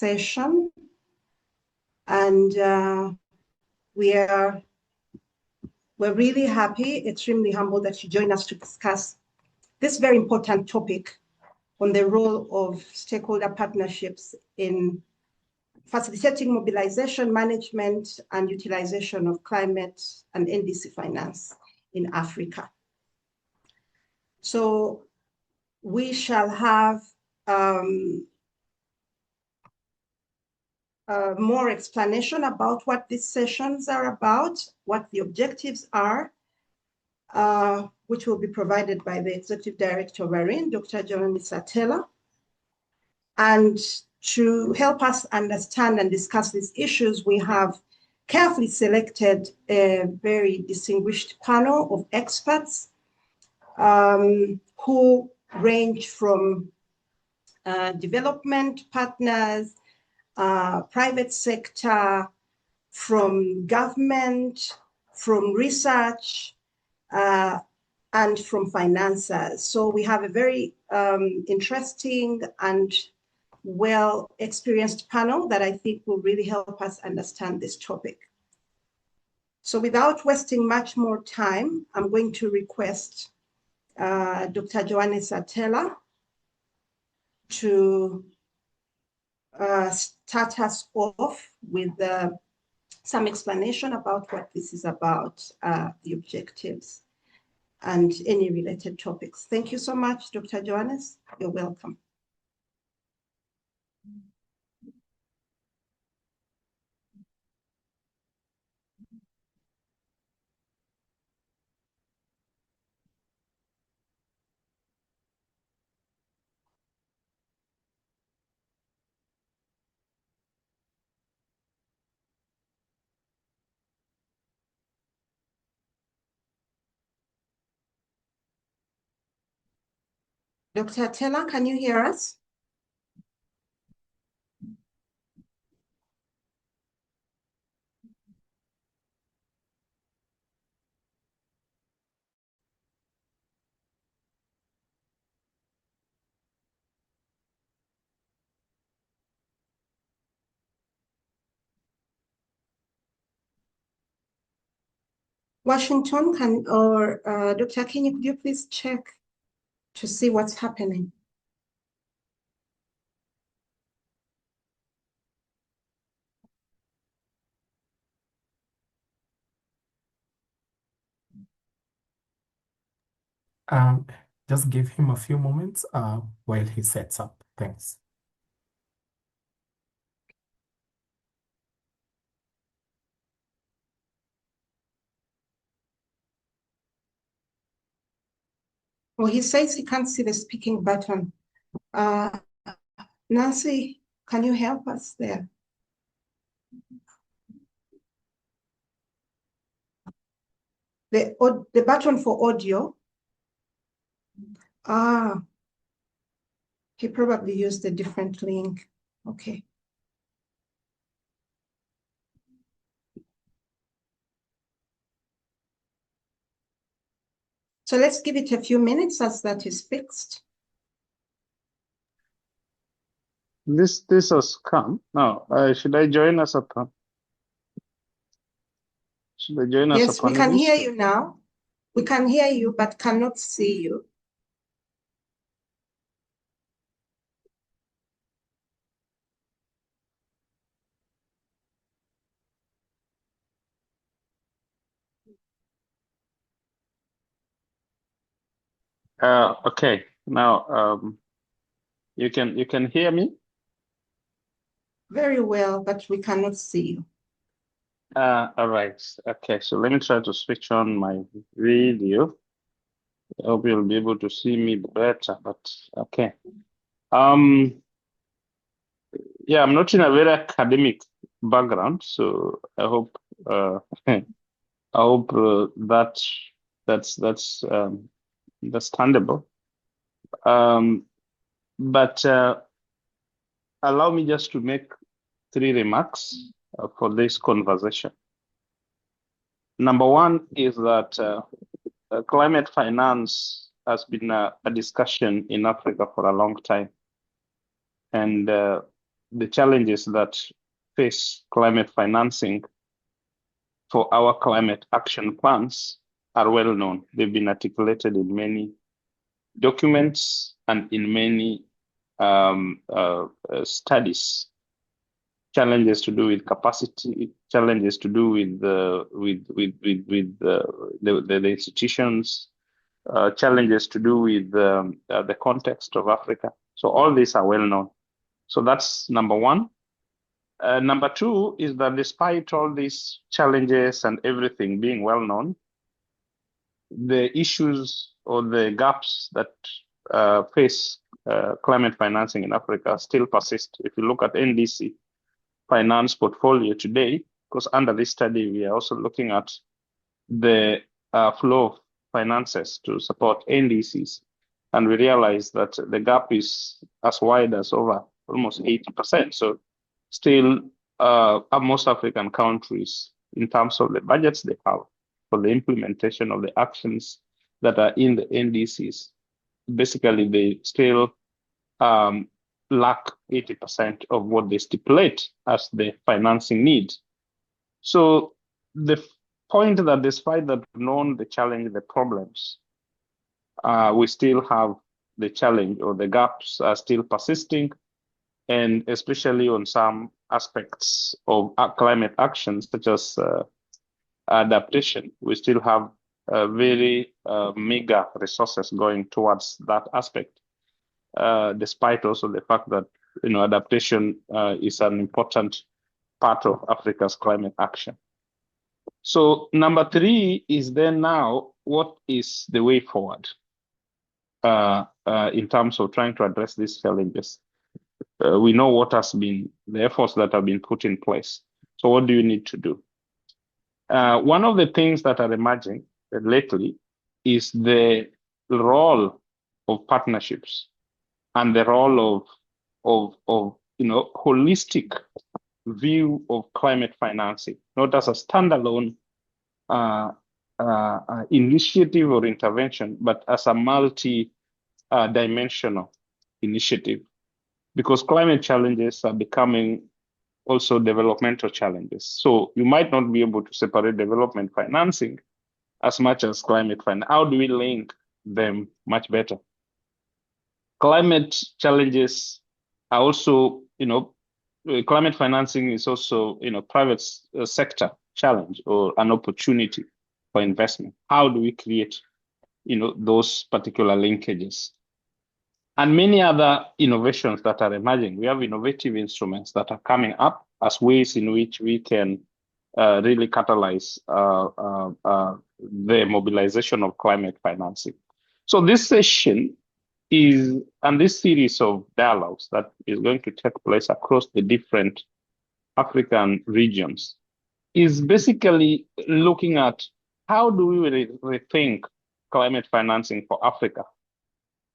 session. And we're really happy, extremely humbled that you joined us to discuss this very important topic on the role of stakeholder partnerships in facilitating mobilization, management, and utilization of climate and NDC finance in Africa. So we shall have more explanation about what these sessions are about, what the objectives are, which will be provided by the Executive Director of ARIN, Dr. Joanne Satella. And to help us understand and discuss these issues, we have carefully selected a very distinguished panel of experts who range from development partners, private sector, from government, from research, and from financiers. So we have a very interesting and well-experienced panel that I think will really help us understand this topic. So without wasting much more time, I'm going to request Dr. Joanne Satella to start us off with some explanation about what this is about, the objectives, and any related topics. Thank you so much, Dr. Joannes. You're welcome. Dr. Teller, can you hear us? Washington, Dr. Kenya, could you please check to see what's happening? Just give him a few moments while he sets up. Thanks. Well, he says he can't see the speaking button. Nancy, can you help us there? The button for audio. He probably used a different link. Okay. So let's give it a few minutes as that is fixed. This has come. Now, should I join us upon? Should I join us? Yes, we can hear you now. We can hear you, but cannot see you. Okay. Now, you can hear me? Very well, but we cannot see you. All right. Okay, so let me try to switch on my video. I hope you'll be able to see me better, but okay. Yeah, I'm not in a very academic background, so I hope I hope that's understandable. But allow me just to make 3 remarks for this conversation. Number one is that climate finance has been a discussion in Africa for a long time. And the challenges that face climate financing for our climate action plans are well known. They've been articulated in many documents and in many studies. Challenges to do with capacity, challenges to do with the institutions, challenges to do with the context of Africa. So all these are well known. So that's number one. Number two is that despite all these challenges and everything being well known, the issues or the gaps that face climate financing in Africa still persist. If you look at NDC finance portfolio today, because under this study, we are also looking at the flow of finances to support NDCs. And we realize that the gap is as wide as over almost 80%. So still, most African countries, in terms of the budgets they have for the implementation of the actions that are in the NDCs, basically they still lack 80% of what they stipulate as the financing needs. So the point that despite that we've known the challenge, the problems, we still have the challenge, or the gaps are still persisting, and especially on some aspects of climate action, such as adaptation, we still have very meager resources going towards that aspect, despite also the fact that adaptation is an important part of Africa's climate action. So number three is then now, what is the way forward in terms of trying to address these challenges? We know what has been the efforts that have been put in place. So what do you need to do? One of the things that are emerging lately is the role of partnerships and the role of holistic view of climate financing, not as a standalone initiative or intervention, but as a multi-dimensional initiative, because climate challenges are becoming also developmental challenges. So you might not be able to separate development financing as much as climate finance. How do we link them much better? Climate challenges are also, climate financing is also, private sector challenge or an opportunity for investment. How do we create, those particular linkages? And many other innovations that are emerging. We have innovative instruments that are coming up as ways in which we can really catalyze the mobilization of climate financing. So this session and this series of dialogues that is going to take place across the different African regions is basically looking at how do we rethink climate financing for Africa?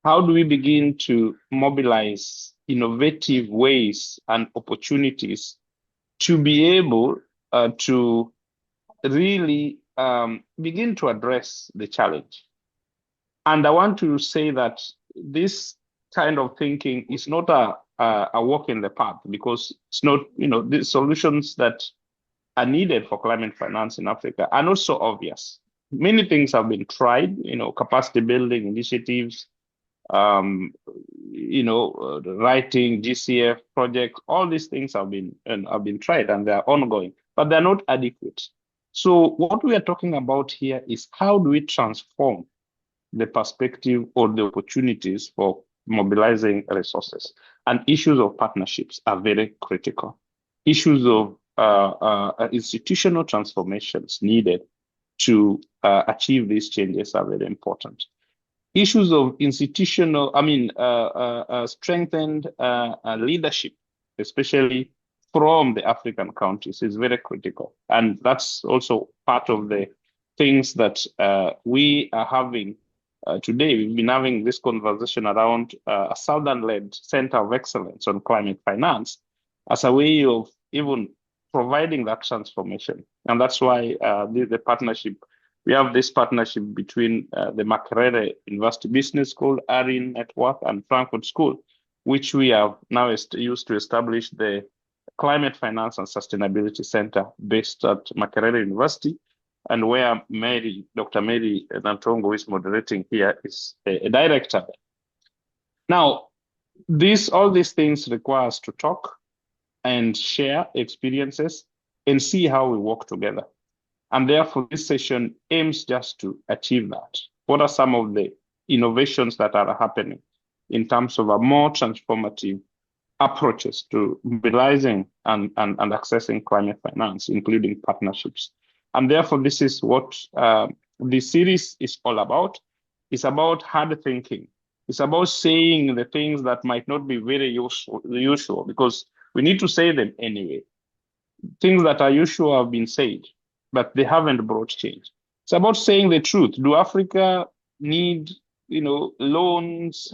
How do we begin to mobilize innovative ways and opportunities to be able to really begin to address the challenge? And I want to say that this kind of thinking is not a walk in the park, because it's not, the solutions that are needed for climate finance in Africa are not so obvious. Many things have been tried, capacity building initiatives, writing GCF projects, all these things have been tried and they are ongoing, but they're not adequate. So what we are talking about here is how do we transform the perspective or the opportunities for mobilizing resources? And issues of partnerships are very critical. Issues of institutional transformations needed to achieve these changes are very important. Issues of institutional, strengthened leadership, especially from the African countries, is very critical. And that's also part of the things that we are having today. We've been having this conversation around a Southern-led Center of Excellence on Climate Finance as a way of even providing that transformation. And that's why the partnership, we have this partnership between the Makerere University Business School, ARIN Network, and Frankfurt School, which we have now used to establish the Climate Finance and Sustainability Center based at Makerere University, and where Dr. Mary Nantongo is moderating here, is a director. Now, all these things require us to talk and share experiences and see how we work together. And therefore, this session aims just to achieve that. What are some of the innovations that are happening in terms of a more transformative approaches to mobilizing and accessing climate finance, including partnerships? And therefore, this is what this series is all about. It's about hard thinking. It's about saying the things that might not be very usual, because we need to say them anyway. Things that are usual have been said, but they haven't brought change. It's about saying the truth. Do Africa need, loans?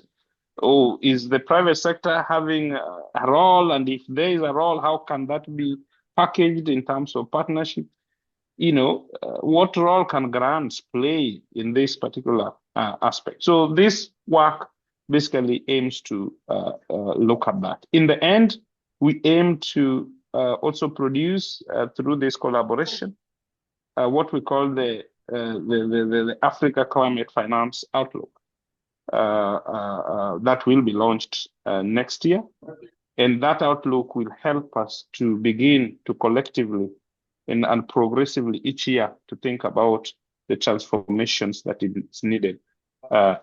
Or is the private sector having a role? And if there is a role, how can that be packaged in terms of partnership? What role can grants play in this particular aspect? So this work basically aims to look at that. In the end, we aim to also produce through this collaboration what we call the Africa Climate Finance Outlook. That will be launched next year. And that outlook will help us to begin to collectively and progressively each year to think about the transformations that is needed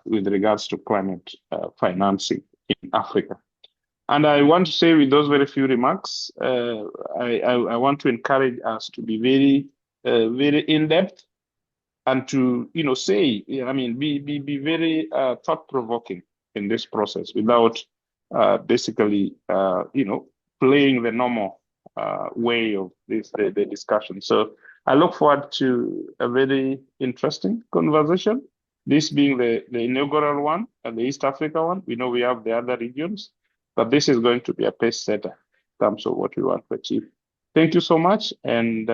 with regards to climate financing in Africa. And I want to say, with those very few remarks, I want to encourage us to be very, very in-depth, and to say, be very thought-provoking in this process, without basically playing the normal way of the discussion. So I look forward to a very interesting conversation. This being the inaugural one, and the East Africa one. We know we have the other regions, but this is going to be a pace setter in terms of what we want to achieve. Thank you so much, and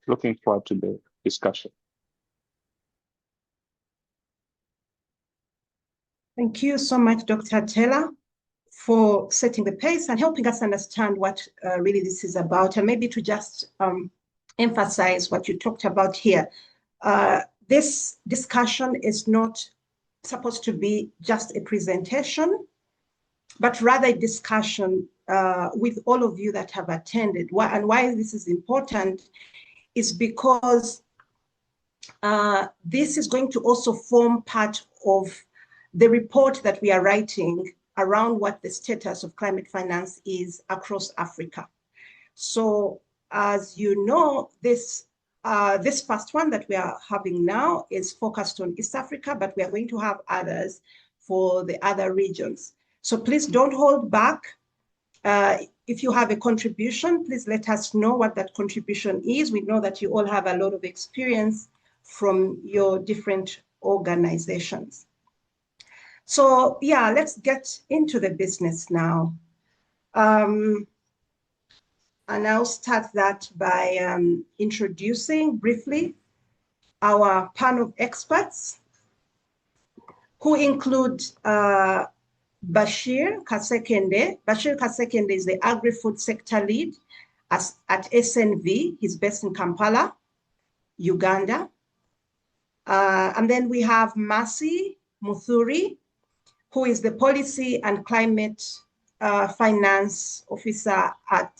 looking forward to the discussion. Thank you so much, Dr. Taylor, for setting the pace and helping us understand what really this is about. And maybe to just emphasize what you talked about here. This discussion is not supposed to be just a presentation, but rather a discussion with all of you that have attended. And why this is important is because this is going to also form part of the report that we are writing around what the status of climate finance is across Africa. So as you know, this first one that we are having now is focused on East Africa, but we are going to have others for the other regions. So please don't hold back. If you have a contribution, please let us know what that contribution is. We know that you all have a lot of experience from your different organizations. So let's get into the business now. And I'll start that by introducing briefly our panel of experts, who include Bashir Kasekende. Bashir Kasekende is the agri-food sector lead at SNV. He's based in Kampala, Uganda. And then we have Mercy Muthuri, who is the Policy and Climate Finance Officer at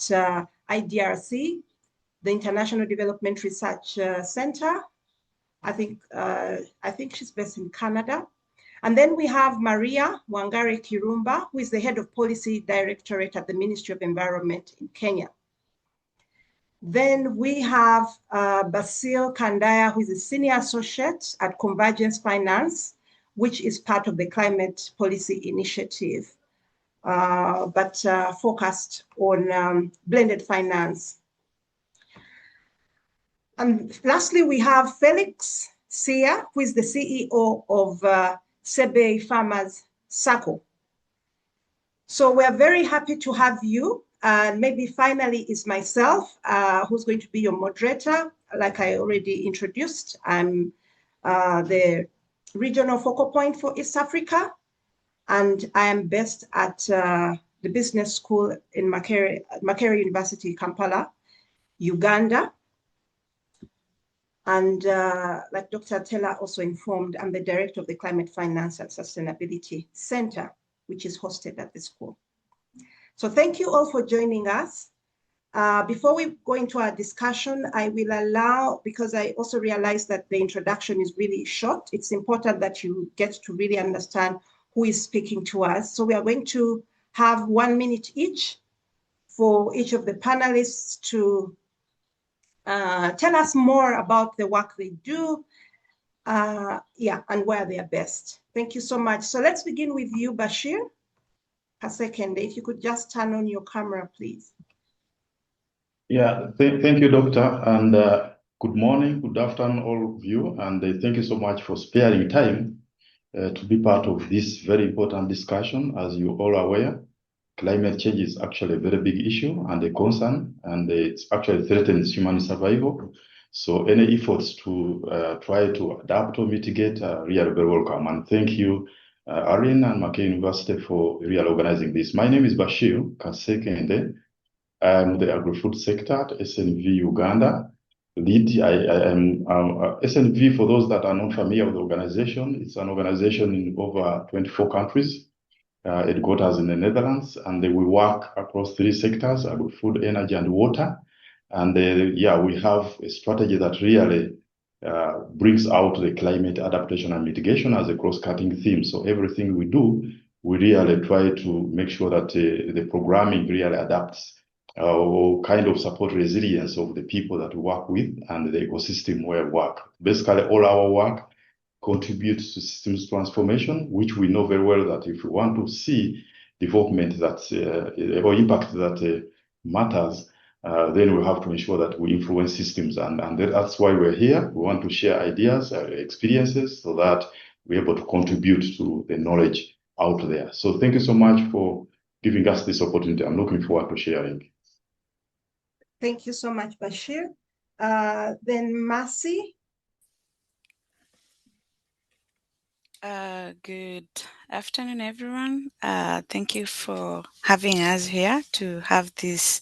IDRC, the International Development Research Center. I think she's based in Canada. And then we have Maria Wangari Kirumba, who is the Head of Policy Directorate at the Ministry of Environment in Kenya. Then we have Basil Kandaya, who is a Senior Associate at Convergence Finance, which is part of the Climate Policy Initiative, but focused on blended finance. And lastly, we have Felix Sia, who is the CEO of Sebe Farmers Circle. So we're very happy to have you. And maybe finally is myself, who's going to be your moderator. Like I already introduced, I'm the regional focal point for East Africa. and I am based at the business school in Makerere University, Kampala, Uganda. And like Dr. Taylor also informed, I'm the director of the Climate Finance and Sustainability Center, which is hosted at the school. So thank you all for joining us. Before we go into our discussion, I will allow, because I also realized that the introduction is really short, it's important that you get to really understand who is speaking to us. So we are going to have 1 minute each for each of the panelists to tell us more about the work they do, and where they are best. Thank you so much. So let's begin with you, Bashir. A second, if you could just turn on your camera, please. Yeah, thank you, Doctor, and good morning, good afternoon, all of you, and thank you so much for sparing time to be part of this very important discussion. As you all are aware, climate change is actually a very big issue and a concern, and it's actually threatens human survival. So any efforts to try to adapt or mitigate are really very welcome. And thank you, ARIN and Makerere University for really organizing this. My name is Bashir Kasekende. I'm the agri-food sector at SNV Uganda. SNV, for those that are not familiar with the organization, it's an organization in over 24 countries. Headquarters in the Netherlands, and we work across 3 sectors: agri-food, energy, and water. And we have a strategy that really brings out the climate adaptation and mitigation as a cross-cutting theme. So everything we do, we really try to make sure that the programming really adapts or kind of support resilience of the people that we work with and the ecosystem where we work. Basically, all our work contributes to systems transformation, which we know very well that if we want to see development that or impact that matters, then we have to ensure that we influence systems, and that's why we're here. We want to share ideas, experiences, so that we're able to contribute to the knowledge out there. So thank you so much for giving us this opportunity. I'm looking forward to sharing. Thank you so much, Bashir. Then Mercy. Good afternoon, everyone. Thank you for having us here to have this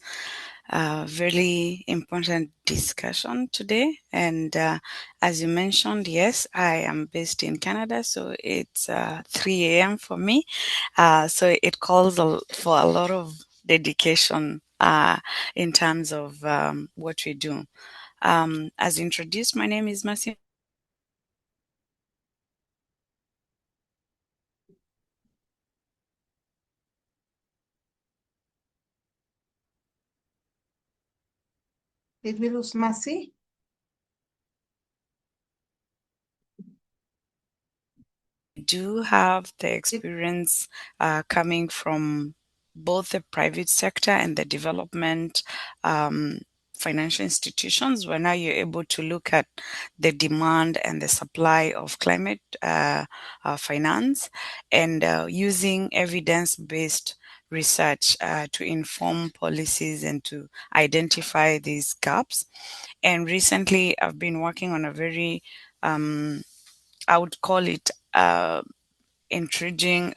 very important discussion today. And as you mentioned, yes, I am based in Canada, so it's 3 a.m. for me. So it calls for a lot of dedication in terms of what we do. As introduced, my name is Mercy. Did we lose Mercy? Do have the experience coming from both the private sector and the development financial institutions, where now you're able to look at the demand and the supply of climate finance, and using evidence-based research to inform policies and to identify these gaps. And recently I've been working on a very I would call it intriguing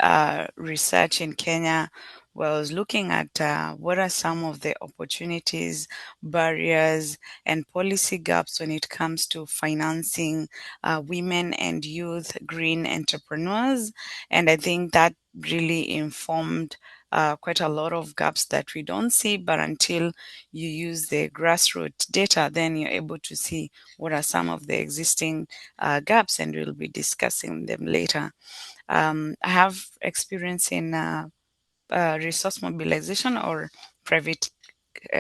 research in Kenya, where I was looking at what are some of the opportunities, barriers, and policy gaps when it comes to financing women and youth green entrepreneurs. And I think that really informed quite a lot of gaps that we don't see, but until you use the grassroots data, then you're able to see what are some of the existing gaps, and we'll be discussing them later. I have experience in resource mobilization or private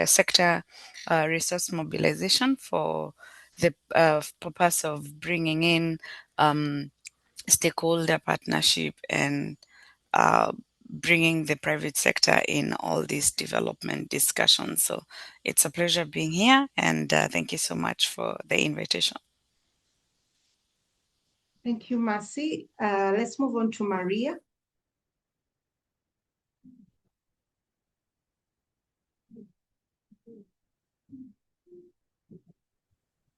sector resource mobilization for the purpose of bringing in stakeholder partnership and bringing the private sector in all these development discussions. So it's a pleasure being here, and thank you so much for the invitation. Thank you, Mercy. Let's move on to Maria.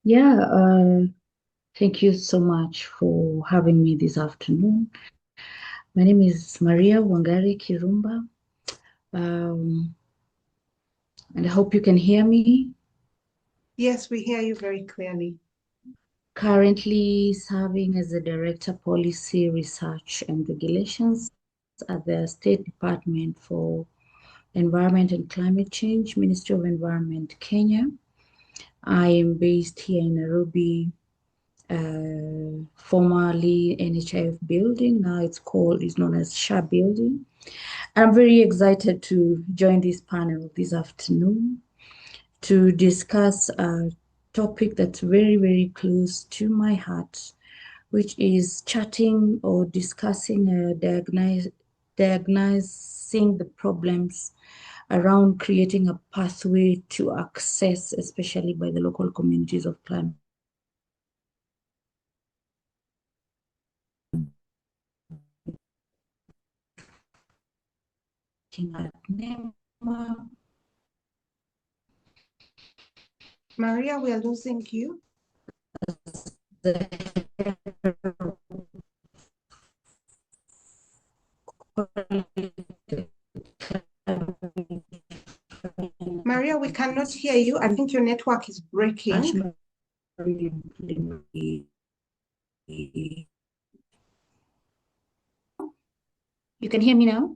Yeah, thank you so much for having me this afternoon. My name is Maria Wangari Kirumba, and I hope you can hear me. Yes, we hear you very clearly. Currently serving as the Director Policy Research and Regulations at the State Department for Environment and Climate Change, Ministry of Environment, Kenya. I am based here in Nairobi, formerly NHIF building. Now it's known as SHA building. I'm very excited to join this panel this afternoon to discuss a topic that's very, very close to my heart, which is chatting or discussing, diagnosing the problems around creating a pathway to access, especially by the local communities of climate. Maria, we are losing you. Maria, we cannot hear you. I think your network is breaking. You can hear me now?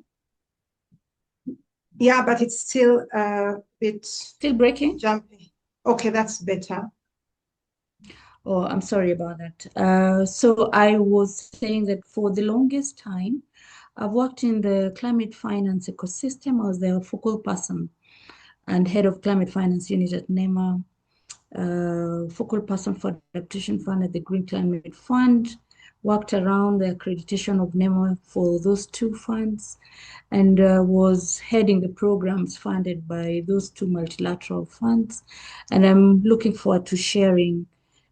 Yeah, but it's still Still breaking? jumpy. Okay, that's better. Oh, I'm sorry about that. So I was saying that for the longest time, I've worked in the climate finance ecosystem. I was the focal person and head of climate finance unit at NEMA, focal person for adaptation fund at the Green Climate Fund, worked around the accreditation of NEMA for those two funds, and was heading the programs funded by those two multilateral funds. And I'm looking forward to sharing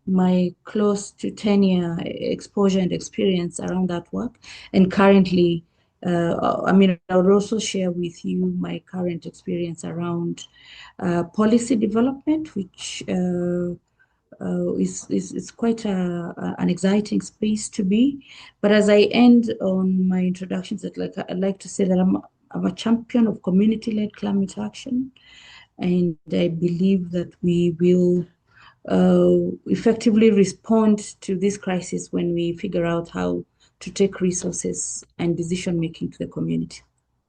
my close to 10-year exposure and experience around that work. And currently, I would also share with you my current experience around policy development, which is quite an exciting space to be. But as I end on my introductions, I'd like to say that I'm a champion of community-led climate action, and I believe that we will effectively respond to this crisis when we figure out how to take resources and decision-making to the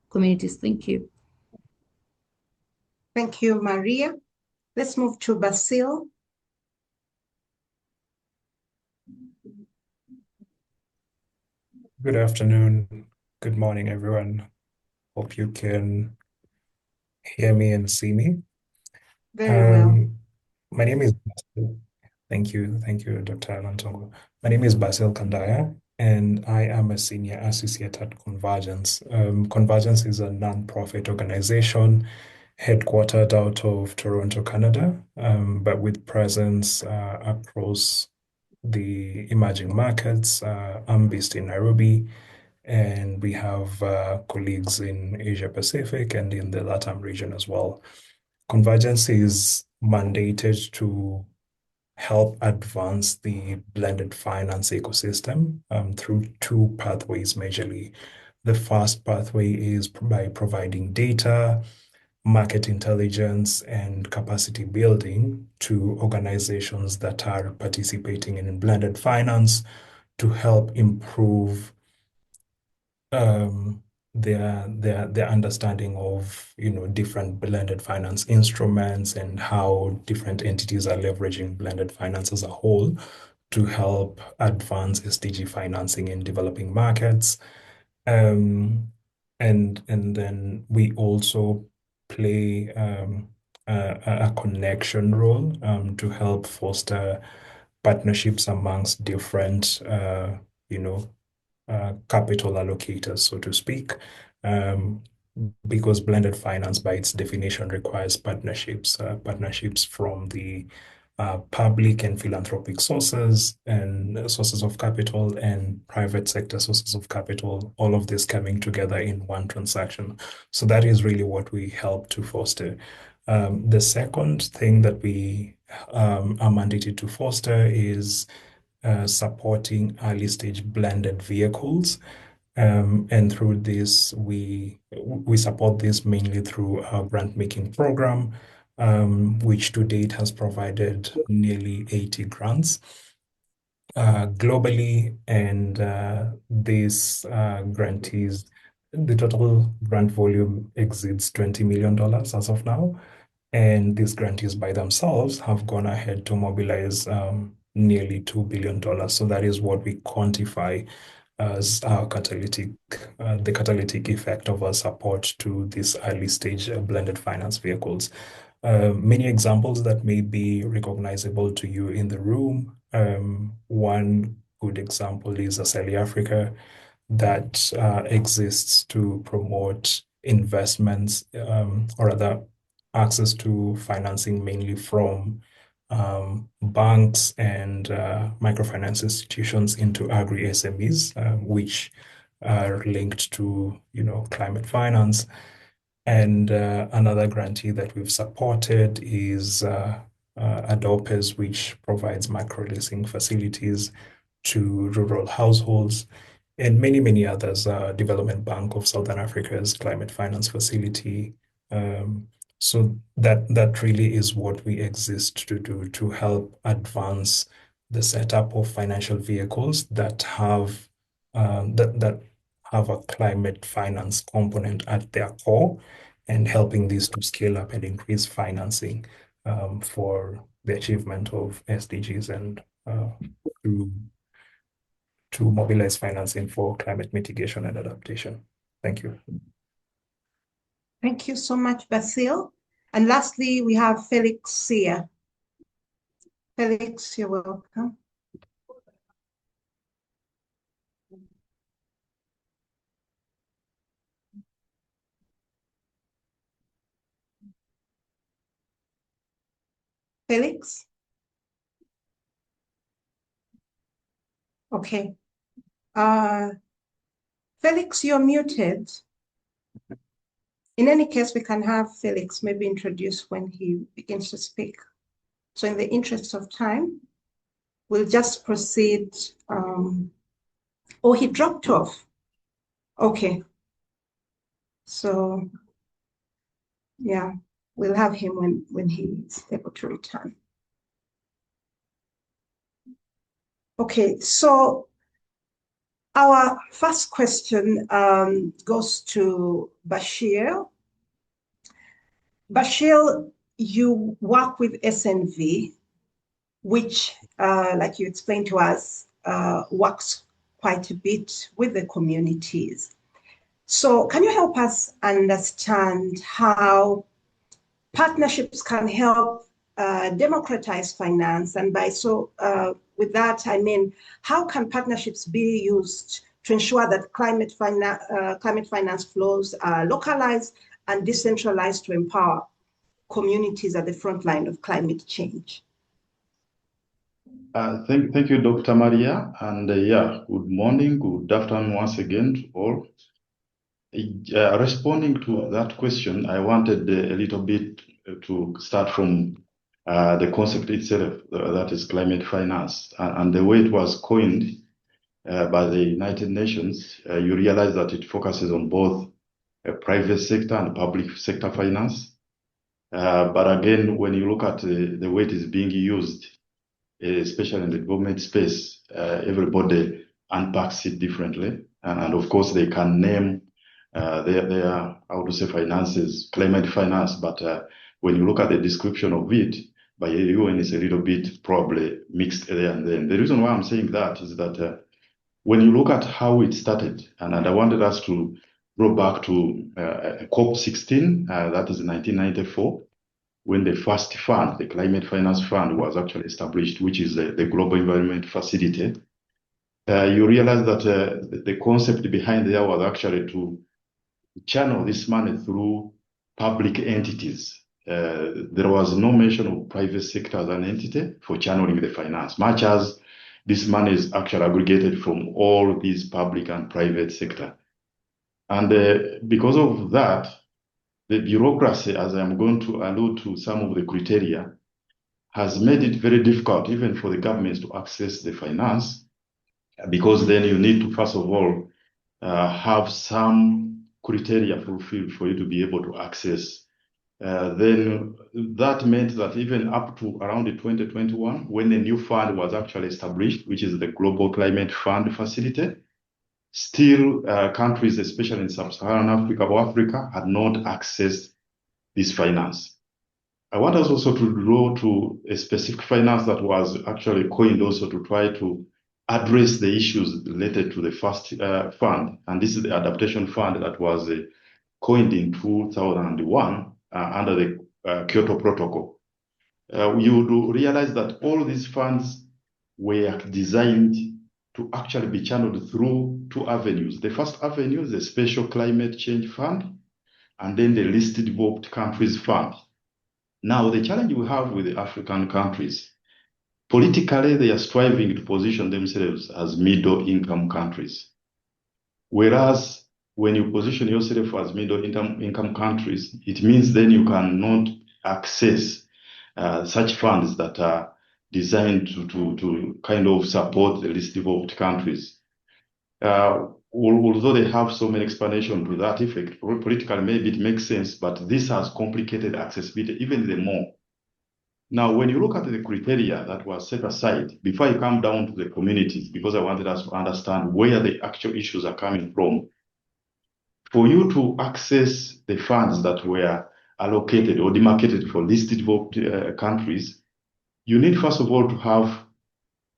communities. Thank you. Thank you, Maria. Let's move to Basil. Good afternoon. Good morning, everyone. Hope you can hear me and see me. Very well. My name is Basil. Thank you, Dr. Alantongo. My name is Basil Kandaya, and I am a senior associate at Convergence. Convergence is a non-profit organization headquartered out of Toronto, Canada, but with presence across the emerging markets. I'm based in Nairobi, and we have colleagues in Asia Pacific and in the LATAM region as well. Convergence is mandated to help advance the blended finance ecosystem through two pathways majorly. The first pathway is by providing data, market intelligence, and capacity building to organizations that are participating in blended finance to help improve their understanding of different blended finance instruments and how different entities are leveraging blended finance as a whole to help advance SDG financing in developing markets. And then we also play a connection role to help foster partnerships amongst different capital allocators, so to speak, because blended finance by its definition requires partnerships from the public and philanthropic sources and sources of capital and private sector sources of capital, all of this coming together in one transaction. So that is really what we help to foster. The second thing that we are mandated to foster is supporting early stage blended vehicles. And through this, we support this mainly through our grant making program, which to date has provided nearly 80 grants globally, and these grantees, the total grant volume exceeds $20 million as of now. And these grantees by themselves have gone ahead to mobilize nearly $2 billion. So that is what we quantify as our the catalytic effect of our support to these early stage blended finance vehicles. Many examples that may be recognizable to you in the room. One good example is Aseli Africa, that exists to promote investments, or rather access to financing mainly from banks and microfinance institutions into agri-SMEs, which are linked to, climate finance. And another grantee that we've supported is Adopes, which provides micro-leasing facilities to rural households, and many, many others. Development Bank of Southern Africa's climate finance facility. So that really is what we exist to do, to help advance the setup of financial vehicles that have a climate finance component at their core, and helping these to scale up and increase financing for the achievement of SDGs, and to mobilize financing for climate mitigation and adaptation. Thank you. Thank you so much, Basil. And lastly, we have Felix Sear. Felix, you're welcome. Felix? Okay. Felix, you're muted. In any case, we can have Felix maybe introduce when he begins to speak. So in the interest of time, we'll just proceed. Oh, he dropped off. Okay. So, yeah, we'll have him when he's able to return. Okay, so our first question goes to Bashir. Bashir, you work with SNV, which, like you explained to us, works quite a bit with the communities. So can you help us understand how partnerships can help democratize finance? And with that, I mean, how can partnerships be used to ensure that climate finance flows are localized and decentralized to empower communities at the front line of climate change? Thank you, Dr. Maria. And yeah, good morning, good afternoon once again to all. Responding to that question, I wanted a little bit to start from the concept itself, that is climate finance, and the way it was coined by the United Nations. You realize that it focuses on both private sector and public sector finance. But again, when you look at the way it is being used, especially in the government space, everybody unpacks it differently. And of course, they can name their how to say finances, climate finance, but when you look at the description of it, by UN, it's a little bit probably mixed there and then. The reason why I'm saying that is that when you look at how it started, and I wanted us to go back to COP16, that is 1994, when the first fund, the Climate Finance Fund, was actually established, which is the Global Environment Facility. You realize that the concept behind there was actually to channel this money through public entities. There was no mention of private sector as an entity for channeling the finance, much as this money is actually aggregated from all these public and private sector. And because of that, the bureaucracy, as I'm going to allude to some of the criteria, has made it very difficult even for the governments to access the finance, because then you need to, first of all, have some criteria fulfilled for you to be able to access. Then that meant that even up to around 2021, when a new fund was actually established, which is the Global Climate Fund Facility, still countries, especially in sub-Saharan Africa or Africa, had not accessed this finance. I want us also to draw to a specific finance that was actually coined also to try to address the issues related to the first fund. And this is the adaptation fund that was coined in 2001 under the Kyoto Protocol. You do realize that all these funds were designed to actually be channeled through two avenues. The first avenue is the Special Climate Change Fund, and then the Least Developed Countries Fund. Now, the challenge we have with the African countries, politically, they are striving to position themselves as middle-income countries. Whereas when you position yourself as middle-income countries, it means then you cannot access such funds that are designed to kind of support the least developed countries. Although they have so many explanations to that effect, politically maybe it makes sense, but this has complicated accessibility even more. Now, when you look at the criteria that was set aside, before you come down to the communities, because I wanted us to understand where the actual issues are coming from, for you to access the funds that were allocated or demarcated for least developed countries, you need, first of all, to have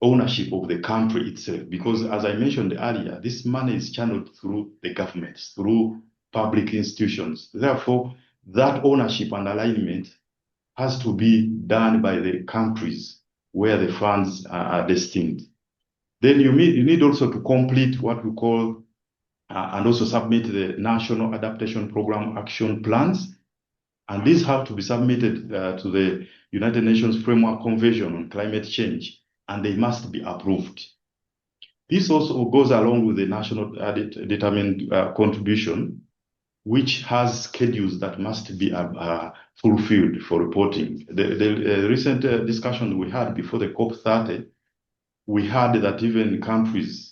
ownership of the country itself, because as I mentioned earlier, this money is channeled through the governments, through public institutions. Therefore, that ownership and alignment has to be done by the countries where the funds are destined. Then you need also to complete what we call and also submit the National Adaptation Program Action Plans. And these have to be submitted to the United Nations Framework Convention on Climate Change, and they must be approved. This also goes along with the National Determined Contribution, which has schedules that must be fulfilled for reporting. The recent discussion we had before the COP30, we had that even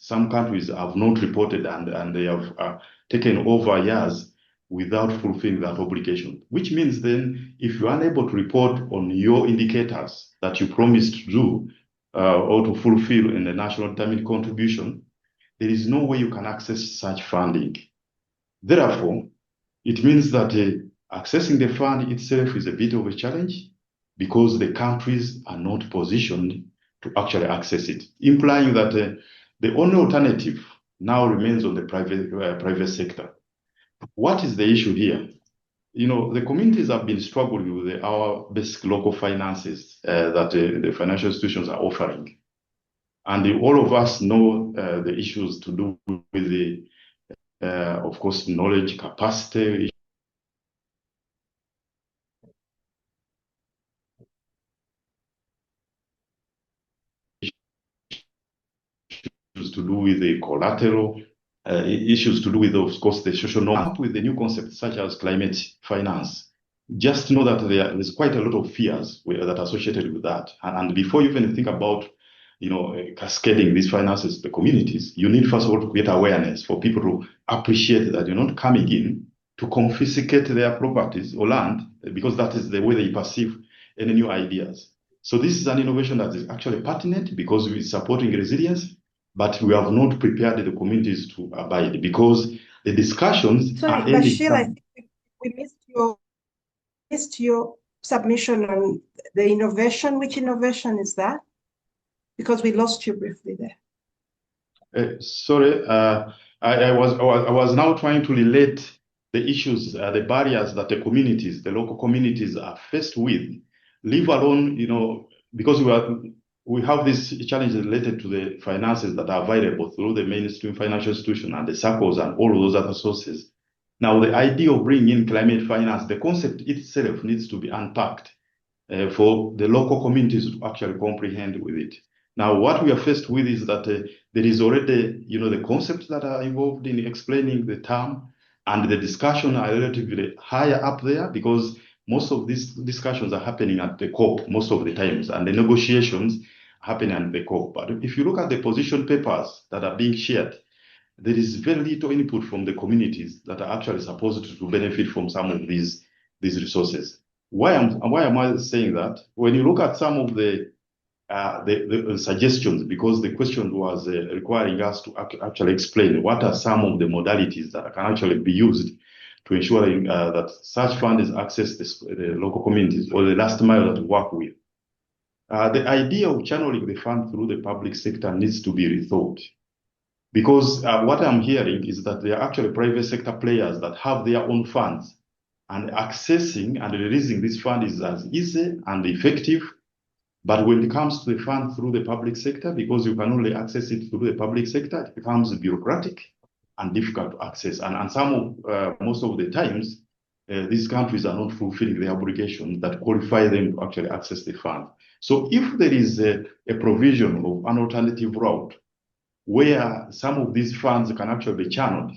some countries have not reported and they have taken over years without fulfilling that obligation, which means then if you are unable to report on your indicators that you promised to do or to fulfill in the National Determined Contribution, there is no way you can access such funding. Therefore, it means that accessing the fund itself is a bit of a challenge because the countries are not positioned to actually access it, implying that the only alternative now remains on the private sector. What is the issue here? You know, the communities have been struggling with our basic local finances that the financial institutions are offering. And all of us know the issues to do with the, of course, knowledge, capacity, issues to do with the collateral, issues to do with, of course, the social norm, with the new concepts such as climate finance. Just know that there's quite a lot of fears that are associated with that. And before you even think about, you know, cascading these finances to the communities, you need first of all to create awareness for people to appreciate that you're not coming in to confiscate their properties or land, because that is the way they perceive any new ideas. So this is an innovation that is actually pertinent because we're supporting resilience, but we have not prepared the communities to abide because the discussions Sorry, are ending. Bashir, I think we missed your submission on the innovation. Which innovation is that? Because we lost you briefly there. Sorry, I was now trying to relate the issues, the barriers that the communities, the local communities are faced with, leave alone, you know, because we have this challenge related to the finances that are available through the mainstream financial institution and the circles and all of those other sources. Now, the idea of bringing in climate finance, the concept itself needs to be unpacked for the local communities to actually comprehend with it. Now, what we are faced with is that there is already, you know, the concepts that are involved in explaining the term, and the discussion are relatively higher up there because most of these discussions are happening at the COP most of the times, and the negotiations happen at the COP. But if you look at the position papers that are being shared, there is very little input from the communities that are actually supposed to benefit from some of these resources. Why am I saying that? When you look at some of the suggestions, because the question was requiring us to actually explain what are some of the modalities that can actually be used to ensure that such funds access the local communities or the last mile that we work with. The idea of channeling the fund through the public sector needs to be rethought. Because what I'm hearing is that there are actually private sector players that have their own funds, and accessing and releasing this fund is as easy and effective. But when it comes to the fund through the public sector, because you can only access it through the public sector, it becomes bureaucratic and difficult to access. And most of the times, these countries are not fulfilling the obligations that qualify them to actually access the fund. So if there is a provision of an alternative route where some of these funds can actually be channeled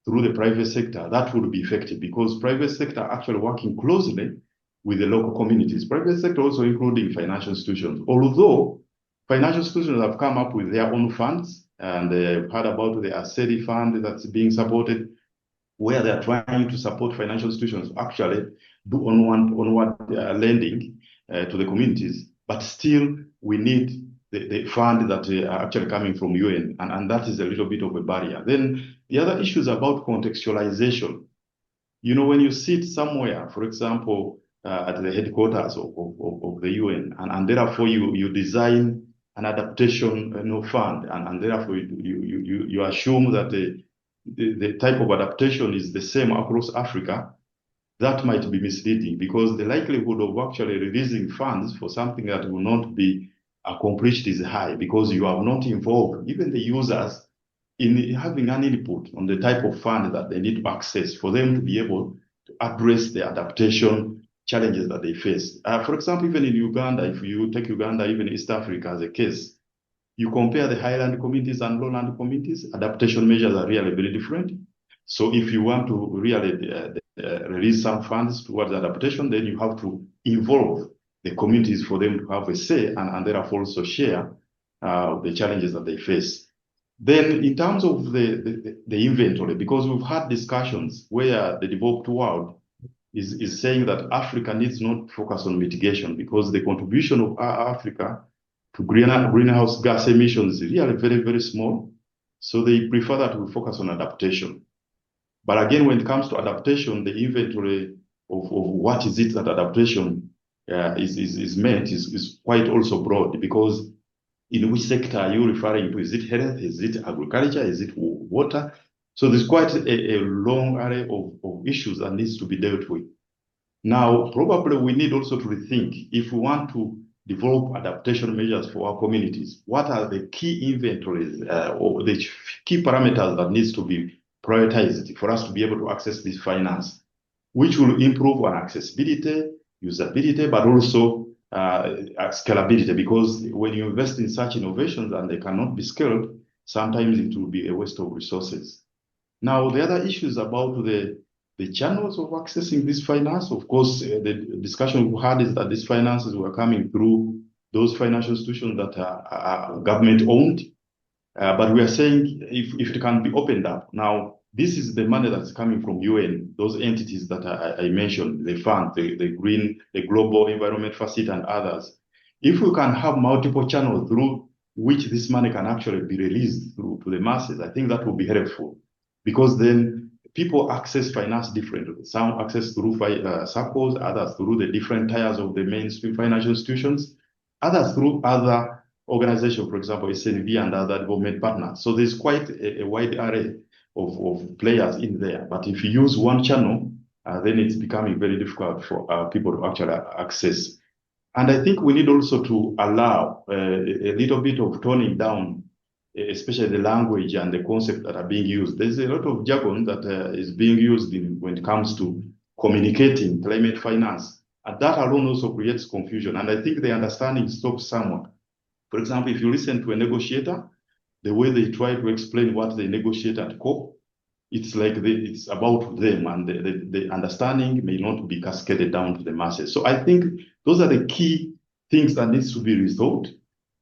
through the private sector, that would be effective, because private sector are actually working closely with the local communities. Private sector also including financial institutions. Although financial institutions have come up with their own funds, and they've heard about the ASERI fund that's being supported, where they're trying to support financial institutions actually do onward lending to the communities. But still, we need the fund that are actually coming from UN, and that is a little bit of a barrier. Then the other issue is about contextualization. You know, when you sit somewhere, for example, at the headquarters of the UN, and therefore you design an adaptation fund, and therefore you assume that the type of adaptation is the same across Africa, that might be misleading, because the likelihood of actually releasing funds for something that will not be accomplished is high, because you have not involved even the users in having an input on the type of fund that they need to access for them to be able to address the adaptation challenges that they face. For example, even in Uganda, if you take Uganda, even East Africa as a case, you compare the highland communities and lowland communities, adaptation measures are really very different. So if you want to really release some funds towards adaptation, then you have to involve the communities for them to have a say and therefore also share the challenges that they face. Then in terms of the inventory, because we've had discussions where the developed world is saying that Africa needs not focus on mitigation, because the contribution of Africa to greenhouse gas emissions is really very, very small. So they prefer that we focus on adaptation. But again, when it comes to adaptation, the inventory of what is it that adaptation is meant is quite also broad, because in which sector are you referring to? Is it health? Is it agriculture? Is it water? So there's quite a long array of issues that needs to be dealt with. Now, probably we need also to rethink, if we want to develop adaptation measures for our communities, what are the key inventories or the key parameters that needs to be prioritized for us to be able to access this finance, which will improve our accessibility, usability, but also scalability, because when you invest in such innovations and they cannot be scaled, sometimes it will be a waste of resources. Now, the other issues about the channels of accessing this finance, of course, the discussion we had is that these finances were coming through those financial institutions that are government-owned. But we are saying if it can be opened up. Now, this is the money that's coming from UN, those entities that I mentioned, the fund, the Green, the Global Environment Facility and others. If we can have multiple channels through which this money can actually be released through to the masses, I think that will be helpful, because then people access finance differently. Some access through circles, others through the different tiers of the mainstream financial institutions, others through other organizations, for example, SNV and other development partners. So there's quite a wide array of players in there. But if you use one channel, then it's becoming very difficult for people to actually access. And I think we need also to allow a little bit of toning down, especially the language and the concepts that are being used. There's a lot of jargon that is being used when it comes to communicating climate finance. And that alone also creates confusion. And I think the understanding stops somewhere. For example, if you listen to a negotiator, the way they try to explain what they negotiate at COP, it's like it's about them, and the understanding may not be cascaded down to the masses. So I think those are the key things that needs to be rethought,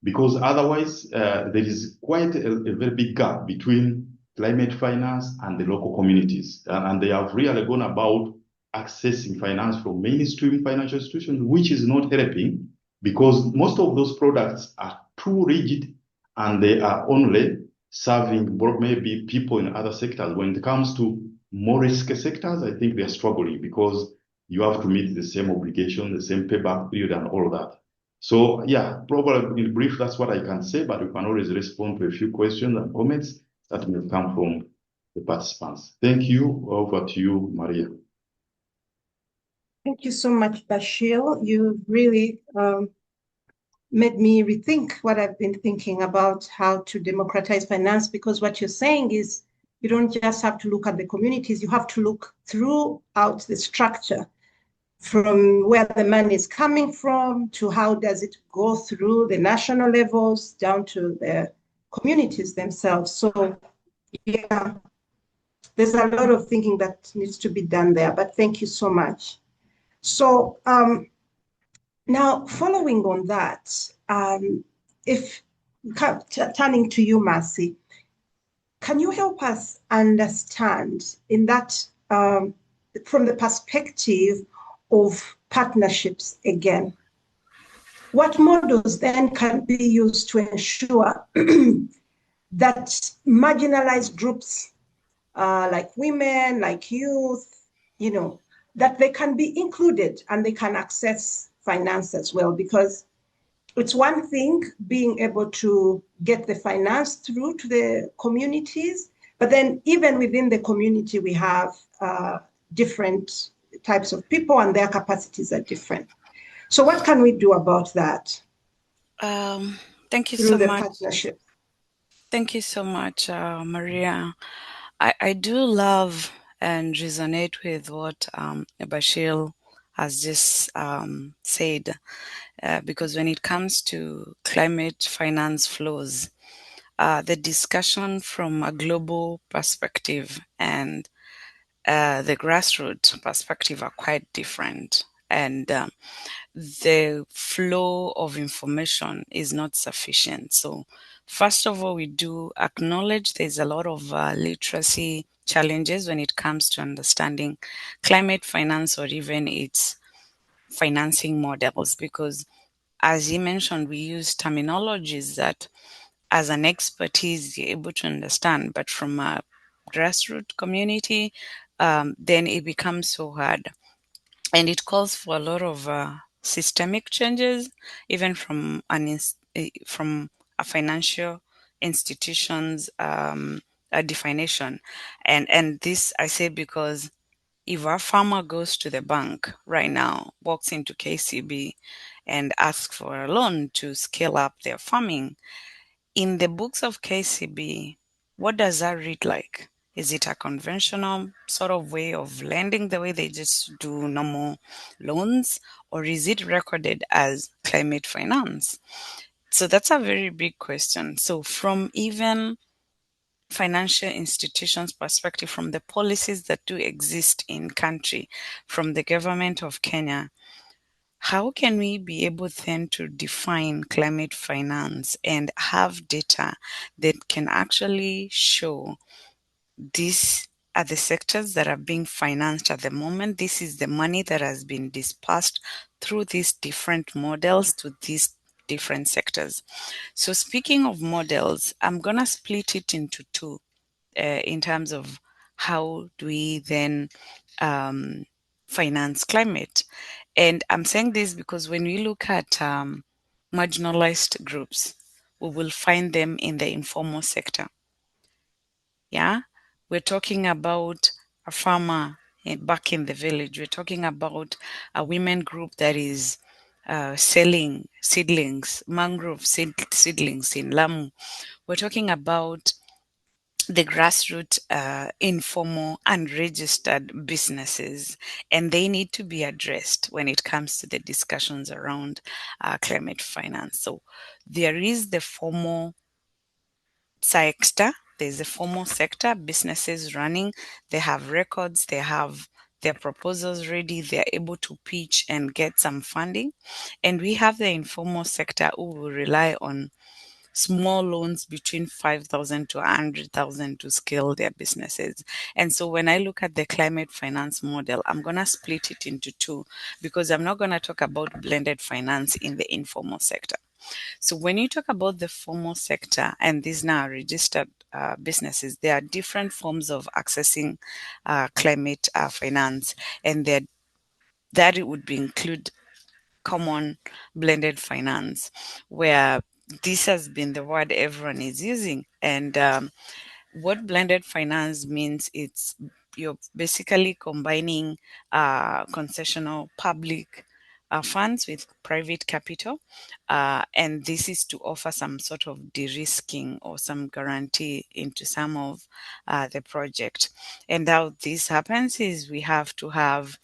because otherwise there is quite a very big gap between climate finance, and the local communities. And they have really gone about accessing finance from mainstream financial institutions, which is not helping because most of those products are too rigid and they are only serving maybe people in other sectors. When it comes to more risky sectors, I think they're struggling because you have to meet the same obligation, the same payback period, and all that. So yeah, probably in brief, that's what I can say, but you can always respond to a few questions and comments that may come from the participants. Thank you. Over to you, Maria. Thank you so much, Bashir. You really made me rethink what I've been thinking about how to democratize finance, because what you're saying is you don't just have to look at the communities, you have to look throughout the structure, from where the money is coming from to how does it go through the national levels down to the communities themselves. So yeah, there's a lot of thinking that needs to be done there, but thank you so much. So now following on that, if turning to you, Mercy, can you help us understand in that from the perspective of partnerships again, what models then can be used to ensure that marginalized groups like women, like youth, that they can be included and they can access finance as well? Because it's one thing being able to get the finance through to the communities, but then even within the community, we have different types of people and their capacities are different. So what can we do about that? Thank you through so the much. partnership? Thank you so much, Maria. I do love and resonate with what Bashir has just said, because when it comes to climate finance flows, the discussion from a global perspective and the grassroots perspective are quite different. And the flow of information is not sufficient. So, first of all, we do acknowledge there's a lot of literacy challenges when it comes to understanding climate finance or even its financing models, because as you mentioned, we use terminologies that as an expertise you're able to understand, but from a grassroots community, then it becomes so hard. And it calls for a lot of systemic changes, even from from a financial institution's definition. And this I say because if a farmer goes to the bank right now, walks into KCB and asks for a loan to scale up their farming, in the books of KCB, what does that read like? Is it a conventional sort of way of lending the way they just do normal loans? Or is it recorded as climate finance? So that's a very big question. So from even financial institutions perspective, from the policies that do exist in country, from the government of Kenya, how can we be able then to define climate finance and have data that can actually show these are the sectors that are being financed at the moment? This is the money that has been dispersed through these different models to these different sectors. So speaking of models, I'm going to split it into two in terms of how do we then finance climate. And I'm saying this because when we look at marginalized groups, we will find them in the informal sector. Yeah, we're talking about a farmer back in the village. We're talking about a women group that is selling seedlings, mangrove seedlings in Lamu. We're talking about the grassroots, informal, unregistered businesses, and they need to be addressed when it comes to the discussions around climate finance. So there is the formal sector, there's a formal sector, businesses running, they have records, they have their proposals ready, they're able to pitch and get some funding. And we have the informal sector who will rely on small loans between 5,000 to 100,000 to scale their businesses. And so when I look at the climate finance model, I'm going to split it into two, because I'm not going to talk about blended finance in the informal sector. So when you talk about the formal sector, and these now are registered businesses, there are different forms of accessing climate finance, and that it would include common blended finance, where this has been the word everyone is using. And what blended finance means, you're basically combining concessional public funds with private capital, and this is to offer some sort of de-risking or some guarantee into some of the project. And how this happens is we have to have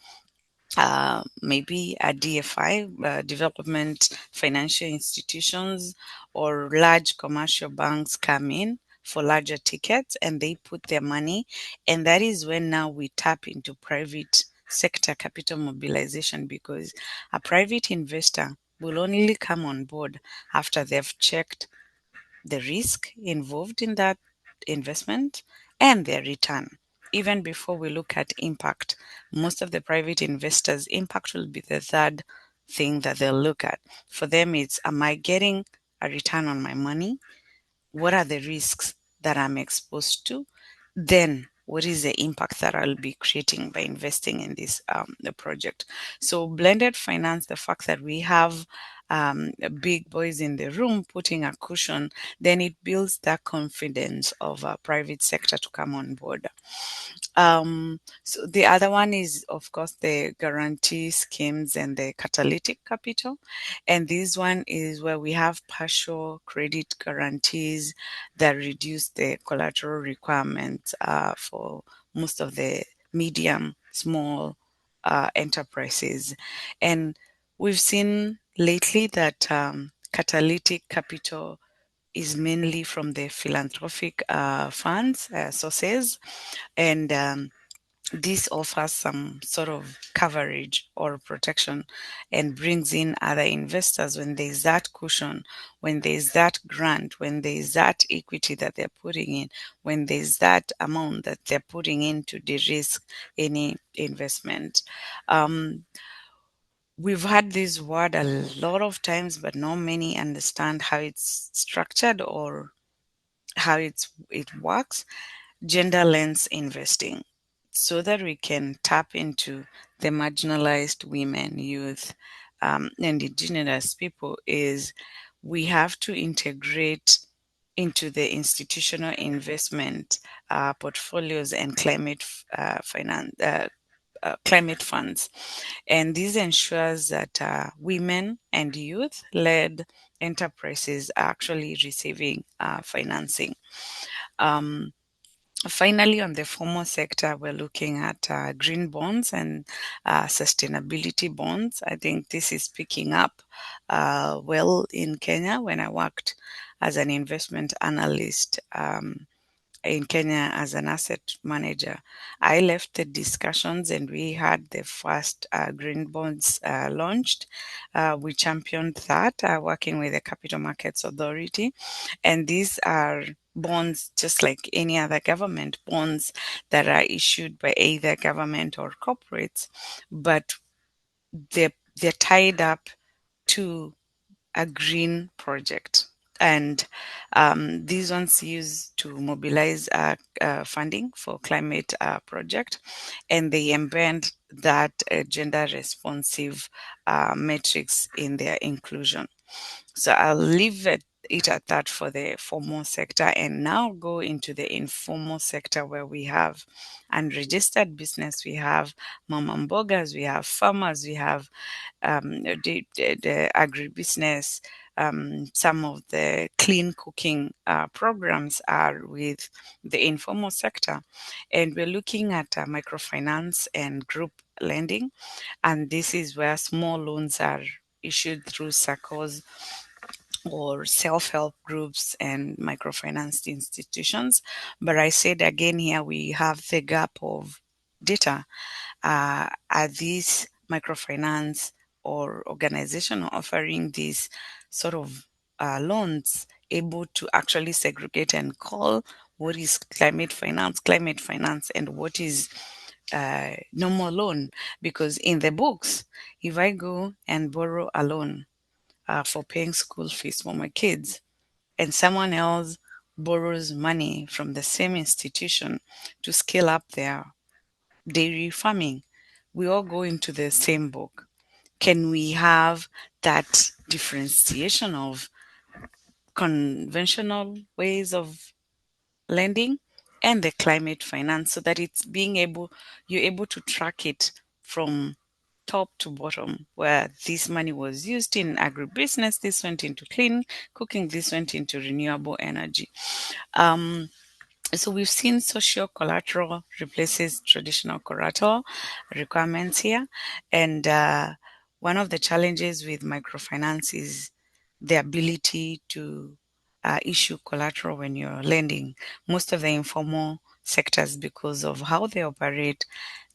maybe a DFI, development financial institutions, or large commercial banks come in for larger tickets and they put their money. And that is when now we tap into private sector capital mobilization, because a private investor will only come on board after they've checked the risk involved in that investment and their return. Even before we look at impact, most of the private investors, impact will be the third thing that they'll look at. For them, it's, am I getting a return on my money? What are the risks that I'm exposed to? Then what is the impact that I'll be creating by investing in this the project? So blended finance, the fact that we have big boys in the room putting a cushion, then it builds that confidence of a private sector to come on board. So the other one is, of course, the guarantee schemes and the catalytic capital. And this one is where we have partial credit guarantees that reduce the collateral requirements for most of the medium, small enterprises. And we've seen lately that catalytic capital is mainly from the philanthropic funds sources, and this offers some sort of coverage or protection and brings in other investors when there's that cushion, when there's that grant, when there's that equity that they're putting in, when there's that amount that they're putting in to de-risk any investment. We've heard this word a lot of times, but not many understand how it's structured or how it works. Gender lens investing, so that we can tap into the marginalized women, youth, and indigenous people, is we have to integrate into the institutional investment portfolios and climate funds. And this ensures that women and youth-led enterprises are actually receiving financing. Finally, on the formal sector, we're looking at green bonds and sustainability bonds. I think this is picking up well in Kenya. When I worked as an investment analyst in Kenya as an asset manager, I left the discussions and we had the first green bonds launched. We championed that, working with the Capital Markets Authority. And these are bonds just like any other government bonds that are issued by either government or corporates, but they're tied up to a green project. And these ones used to mobilize funding for climate project, and they embed that gender responsive metrics in their inclusion. So I'll leave it at that for the formal sector, and now go into the informal sector, where we have unregistered business, we have mama mbogas, we have farmers, we have the agribusiness. Some of the clean cooking programs are with the informal sector. And we're looking at microfinance and group lending. And this is where small loans are issued through SACCOs or self-help groups and microfinance institutions. But I said again, here we have the gap of data. Are these microfinance or organization offering these sort of loans able to actually segregate and call what is climate finance, and what is normal loan. Because in the books, if I go and borrow a loan for paying school fees for my kids, and someone else borrows money from the same institution to scale up their dairy farming, we all go into the same book. Can we have that differentiation of conventional ways of lending and the climate finance, so that you're able to track it from top to bottom, where this money was used in agribusiness, this went into clean cooking, this went into renewable energy. So we've seen social collateral replaces traditional collateral requirements here. And one of the challenges with microfinance is the ability to issue collateral when you're lending. Most of the informal sectors, because of how they operate,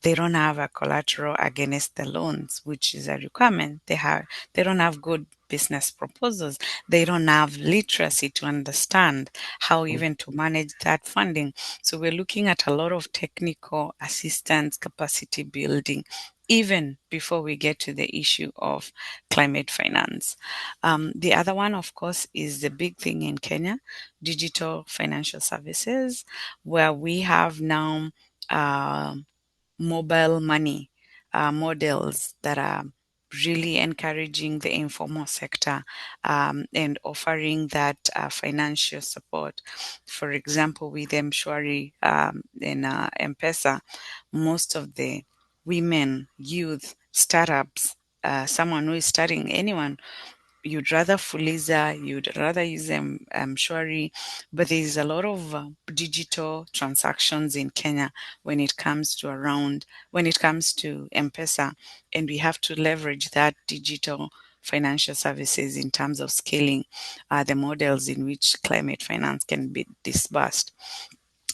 they don't have a collateral against the loans, which is a requirement. They don't have good business proposals. They don't have literacy to understand how even to manage that funding. So we're looking at a lot of technical assistance, capacity building, even before we get to the issue of climate finance. The other one, of course, is the big thing in Kenya, digital financial services, where we have now mobile money models that are really encouraging the informal sector and offering that financial support. For example, with Mshwari and M-Pesa, most of the women, youth, startups, someone who is starting, anyone, you'd rather Fuliza, you'd rather use Mshwari, but there's a lot of digital transactions in Kenya when it comes to M-Pesa, and we have to leverage that digital financial services in terms of scaling the models in which climate finance can be disbursed.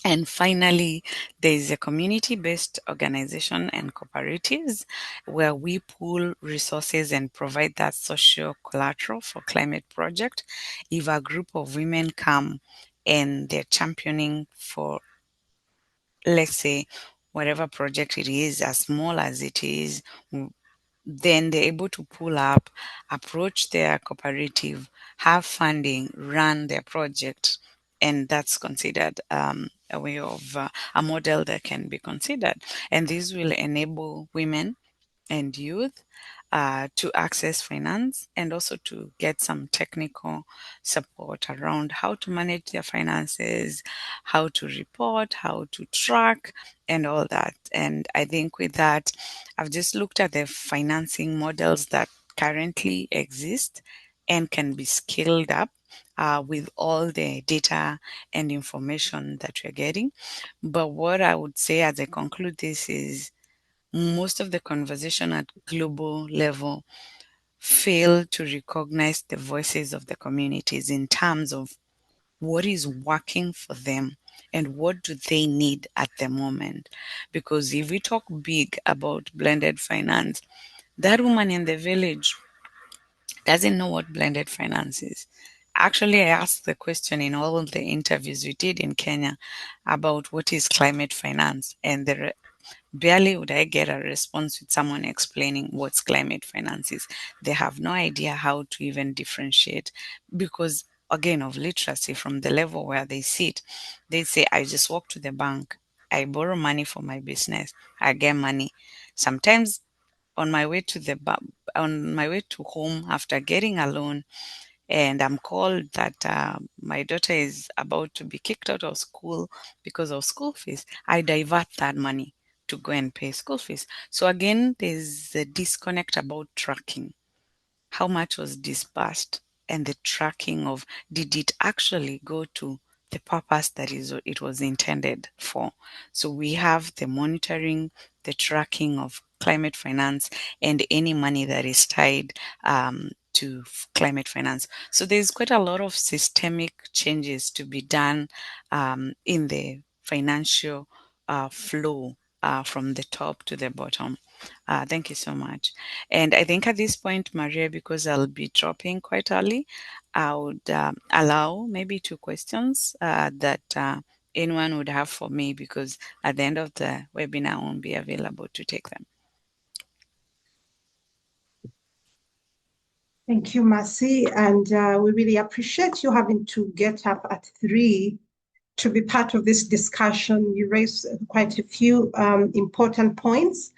And finally, there is a community-based organization and cooperatives where we pool resources and provide that social collateral for climate project. If a group of women come and they're championing for, let's say, whatever project it is, as small as it is, then they're able to pull up, approach their cooperative, have funding, run their project, and that's considered a way of a model that can be considered. And this will enable women and youth to access finance and also to get some technical support around how to manage their finances, how to report, how to track, and all that. And I think with that, I've just looked at the financing models that currently exist and can be scaled up with all the data and information that we're getting. But what I would say as I conclude this is most of the conversation at global level fail to recognize the voices of the communities in terms of what is working for them and what do they need at the moment. Because if we talk big about blended finance, that woman in the village doesn't know what blended finance is. Actually, I asked the question in all the interviews we did in Kenya about what is climate finance, and barely would I get a response with someone explaining what's climate finance is. They have no idea how to even differentiate because, again, of literacy from the level where they sit. They say, I just walk to the bank, I borrow money for my business, I get money. Sometimes on my way to on my way to home after getting a loan, and I'm called that my daughter is about to be kicked out of school because of school fees, I divert that money to go and pay school fees. So again, there's a disconnect about tracking. How much was disbursed and the tracking of did it actually go to the purpose that it was intended for. So we have the monitoring, the tracking of climate finance and any money that is tied to climate finance. So there's quite a lot of systemic changes to be done in the financial flow from the top to the bottom. Thank you so much. And I think at this point, Maria, because I'll be dropping quite early, I would allow maybe 2 questions that anyone would have for me, because at the end of the webinar, I won't be available to take them. Thank you, Mercy. And we really appreciate you having to get up at 3 to be part of this discussion. You raised quite a few important points.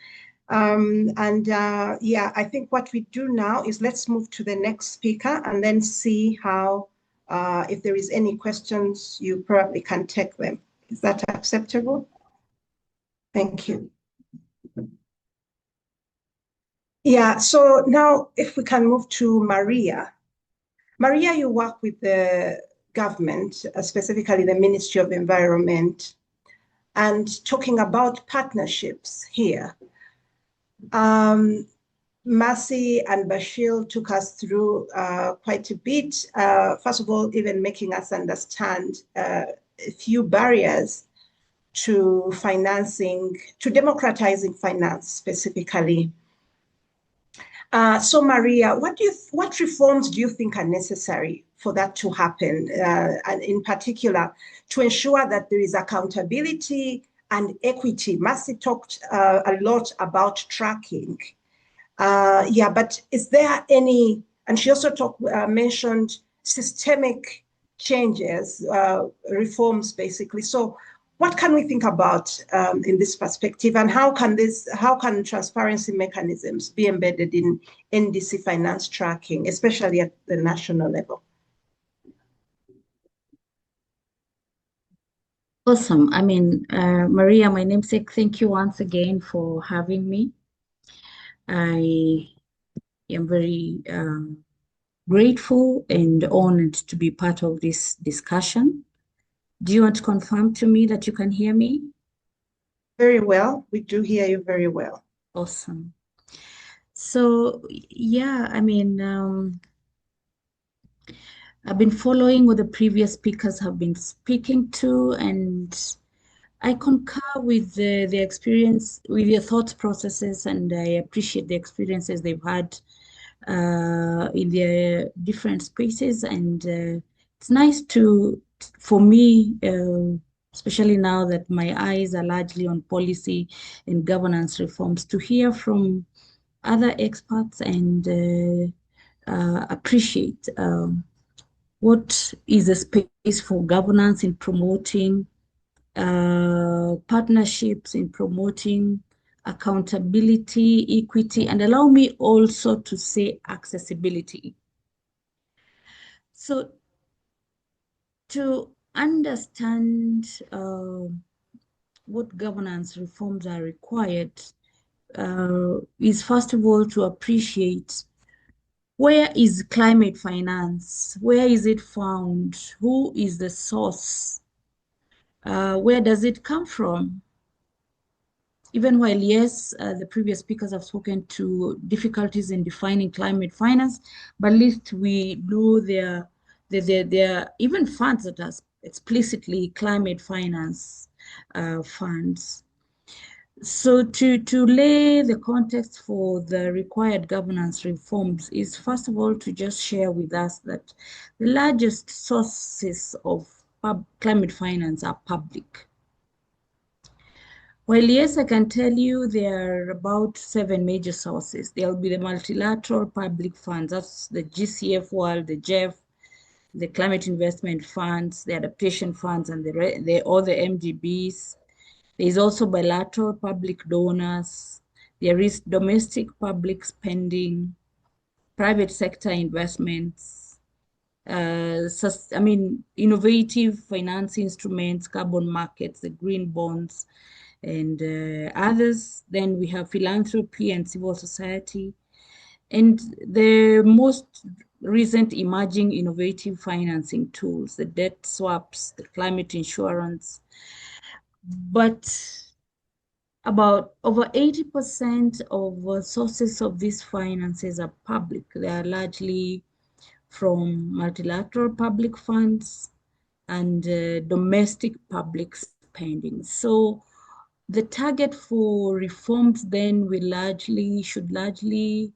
Yeah, I think what we do now is let's move to the next speaker and then see how, if there is any questions, you probably can take them. Is that acceptable? Thank you. Yeah, so now if we can move to Maria. Maria, you work with the government, specifically the Ministry of Environment, and talking about partnerships here. Mercy and Bashir took us through quite a bit. First of all, even making us understand a few barriers to financing, to democratizing finance specifically. So Maria, what reforms do you think are necessary for that to happen? And in particular, to ensure that there is accountability and equity. Mercy talked a lot about tracking. Yeah, but is there any, and she also mentioned systemic changes, reforms basically. So what can we think about in this perspective, and how can transparency mechanisms be embedded in NDC finance tracking, especially at the national level? Awesome. I mean, Maria, my namesake, thank you once again for having me. I am very grateful and honored to be part of this discussion. Do you want to confirm to me that you can hear me? Very well. We do hear you very well. Awesome. So, yeah, I mean, I've been following what the previous speakers have been speaking to, and I concur with the experience, with their thought processes, and I appreciate the experiences they've had in their different spaces. And it's nice for me, especially now that my eyes are largely on policy and governance reforms, to hear from other experts and appreciate what is a space for governance in promoting partnerships, in promoting accountability, equity, and allow me also to say accessibility. So to understand what governance reforms are required is first of all to appreciate where is climate finance, where is it found, who is the source, where does it come from? Even while, yes, the previous speakers have spoken to difficulties in defining climate finance, but at least we know there are even funds that are explicitly climate finance funds. So to lay the context for the required governance reforms is, first of all, to just share with us that the largest sources of climate finance are public. Well, yes, I can tell you there are about 7 major sources. There'll be the multilateral public funds, that's the GCF world, the GEF, the climate investment funds, the adaptation funds, and all the MDBs. There is also bilateral public donors. There is domestic public spending, private sector investments, innovative finance instruments, carbon markets, the green bonds, and others. Then we have philanthropy and civil society. And the most recent emerging innovative financing tools, the debt swaps, the climate insurance. But about over 80% of sources of these finances are public. They are largely from multilateral public funds and domestic public spending. So The target for reforms then should largely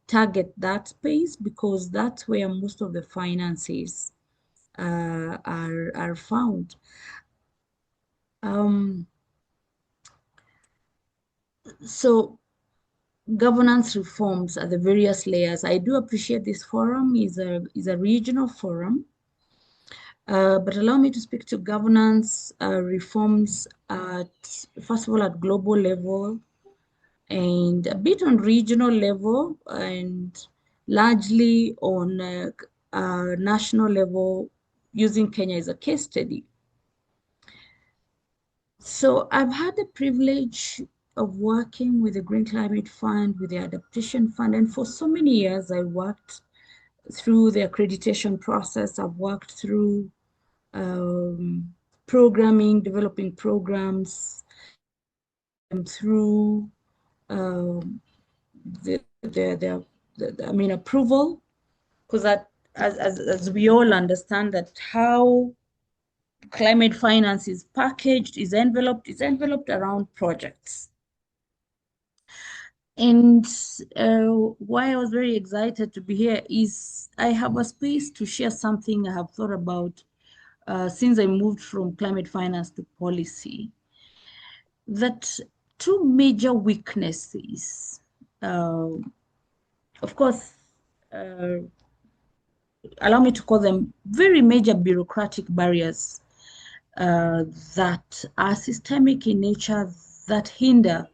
target that space, because that's where most of the finances are found. So governance reforms at the various layers. I do appreciate this forum is a regional forum, but allow me to speak to governance reforms first of all at global level, and a bit on regional level, and largely on national level, using Kenya as a case study. So I've had the privilege of working with the Green Climate Fund, with the Adaptation Fund, and for so many years I worked through the accreditation process. I've worked through programming, developing programs, through approval, because that, as we all understand, that how climate finance is packaged, is enveloped around projects. And why I was very excited to be here is I have a space to share something I have thought about since I moved from climate finance to policy. That two major weaknesses, of course, allow me to call them very major bureaucratic barriers that are systemic in nature, that hinder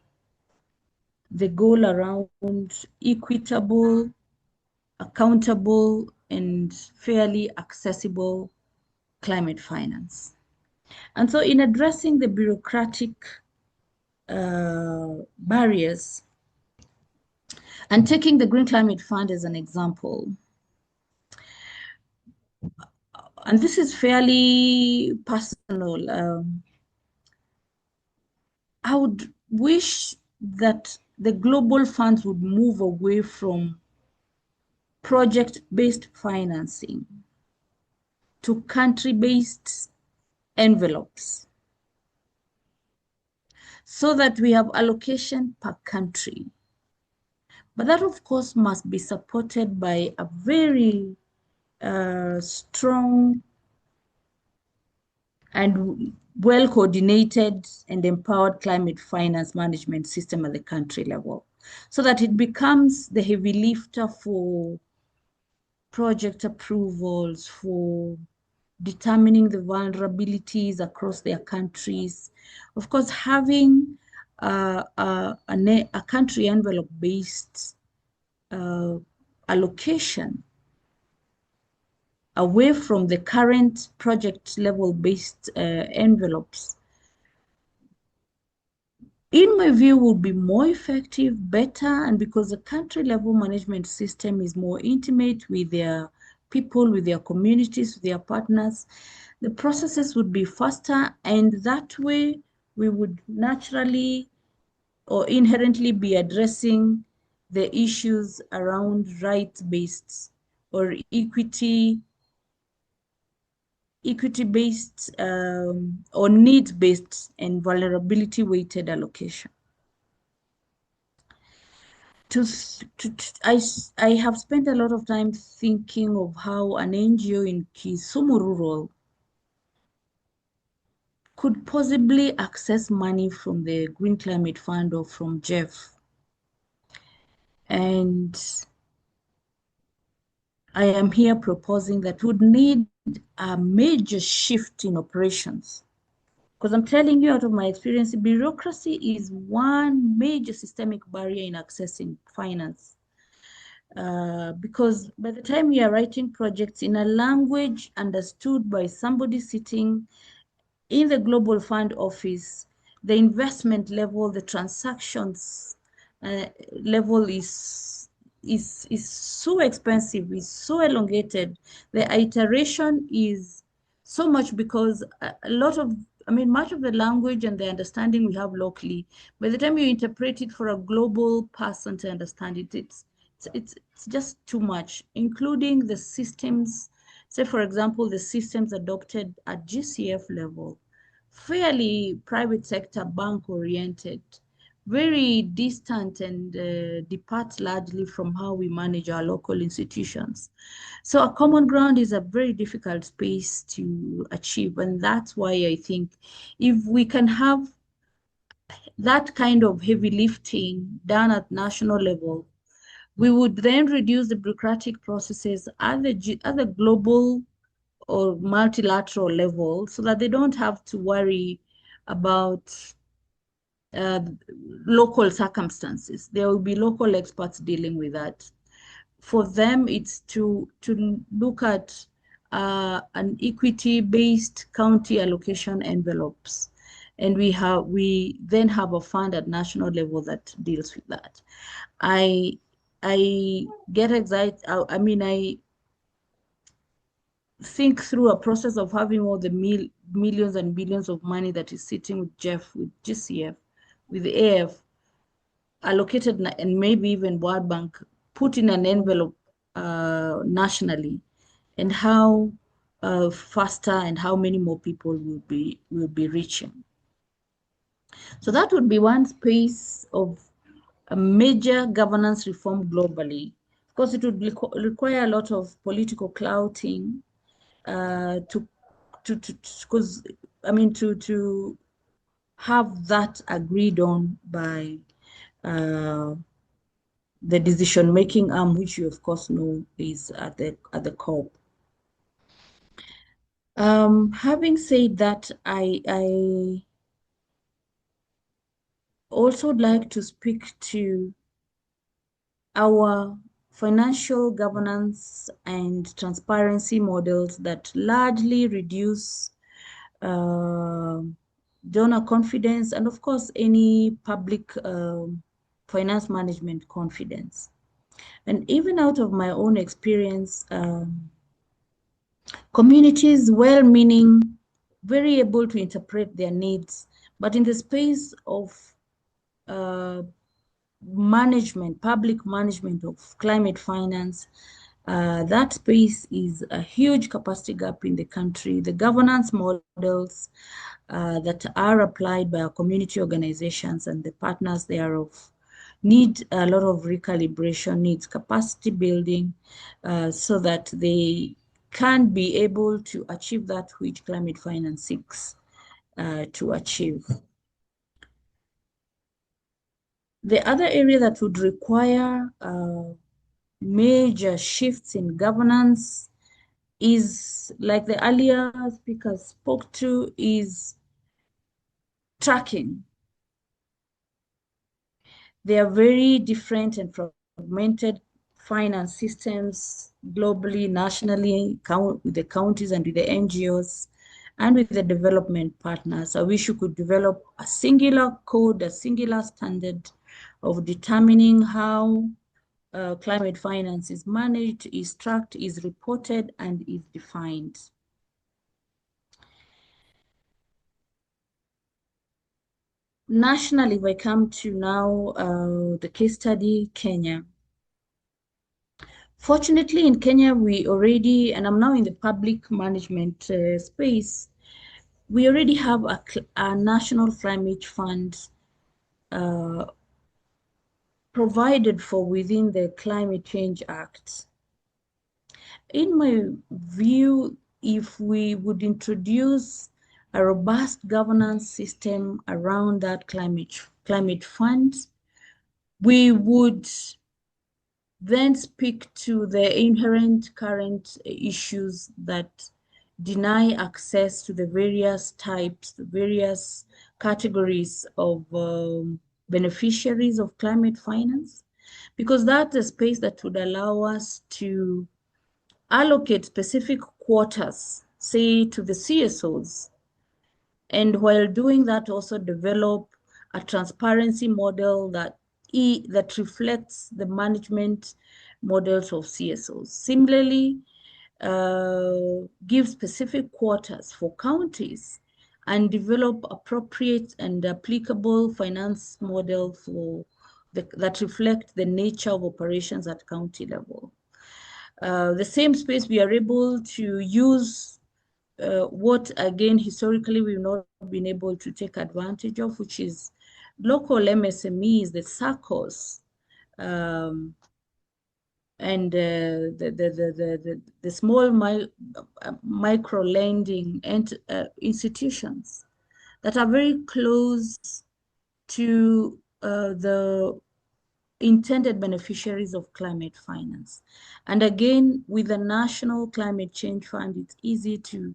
the goal around equitable, accountable, and fairly accessible climate finance. And so in addressing the bureaucratic barriers, and taking the Green Climate Fund as an example, and this is fairly personal, I would wish that the global funds would move away from project-based financing to country-based envelopes, so that we have allocation per country. But that, of course, must be supported by a very strong and well-coordinated and empowered climate finance management system at the country level, so that it becomes the heavy lifter for project approvals, for determining the vulnerabilities across their countries. Of course, having a country envelope-based allocation away from the current project level-based envelopes, in my view, will be more effective, better, and because the country level management system is more intimate with their people, with their communities, with their partners, the processes would be faster, and that way we would naturally or inherently be addressing the issues around rights-based or equity-based or needs-based and vulnerability-weighted allocation. I have spent a lot of time thinking of how an NGO in Kisumu Rural could possibly access money from the Green Climate Fund or from Jeff. And I am here proposing that we would need a major shift in operations. Because I'm telling you out of my experience, bureaucracy is one major systemic barrier in accessing finance. Because by the time you are writing projects in a language understood by somebody sitting in the Global Fund office, the investment level, the transactions level is so expensive, is so elongated. The iteration is so much because much of the language and the understanding we have locally, by the time you interpret it for a global person to understand it, it's just too much, including the systems. Say, for example, the systems adopted at GCF level fairly private sector bank oriented, very distant, and depart largely from how we manage our local institutions. So a common ground is a very difficult space to achieve. And that's why I think if we can have that kind of heavy lifting done at national level, we would then reduce the bureaucratic processes at the global or multilateral level so that they don't have to worry about uh, local circumstances. There will be local experts dealing with that. For them, it's to look at an equity-based county allocation envelopes. And we then have a fund at national level that deals with that. I get excited. I mean, I think through a process of having all the millions and billions of money that is sitting with Jeff, with GCF, with the AF, allocated, and maybe even World Bank, put in an envelope nationally, and how faster and how many more people will be reaching. So that would be one space of a major governance reform globally. Of course, it would require a lot of political clouting to have that agreed on by the decision-making arm, which you of course know is at the COP. Having said that, I also would like to speak to our financial governance and transparency models that largely reduce donor confidence and, of course, any public finance management confidence. And even out of my own experience, communities, well-meaning, very able to interpret their needs, but in the space of management, public management of climate finance, that space is a huge capacity gap in the country. The governance models that are applied by our community organizations and the partners thereof need a lot of recalibration, needs capacity building, so that they can be able to achieve that which climate finance seeks to achieve. The other area that would require major shifts in governance is, like the earlier speaker spoke to, is tracking. They are very different and fragmented finance systems globally, nationally, with the counties and with the NGOs and with the development partners. I wish you could develop a singular code, a singular standard of determining how climate finance is managed, is tracked, is reported, and is defined. Nationally, if I come to now the case study, Kenya. Fortunately, in Kenya, we already, and I'm now in the public management space, we already have a national climate fund provided for within the Climate Change Act. In my view, if we would introduce a robust governance system around that climate fund, we would then speak to the inherent current issues that deny access to the various types, the various categories of beneficiaries of climate finance, because that's a space that would allow us to allocate specific quotas, say, to the CSOs, and while doing that, also develop a transparency model that reflects the management models of CSOs. Similarly, give specific quotas for counties and develop appropriate and applicable finance model for that reflect the nature of operations at county level. The same space we are able to use what again historically we've not been able to take advantage of, which is local MSMEs, the SACCOs, and the small micro lending institutions that are very close to the intended beneficiaries of climate finance. And again, with the National Climate Change Fund, it's easy to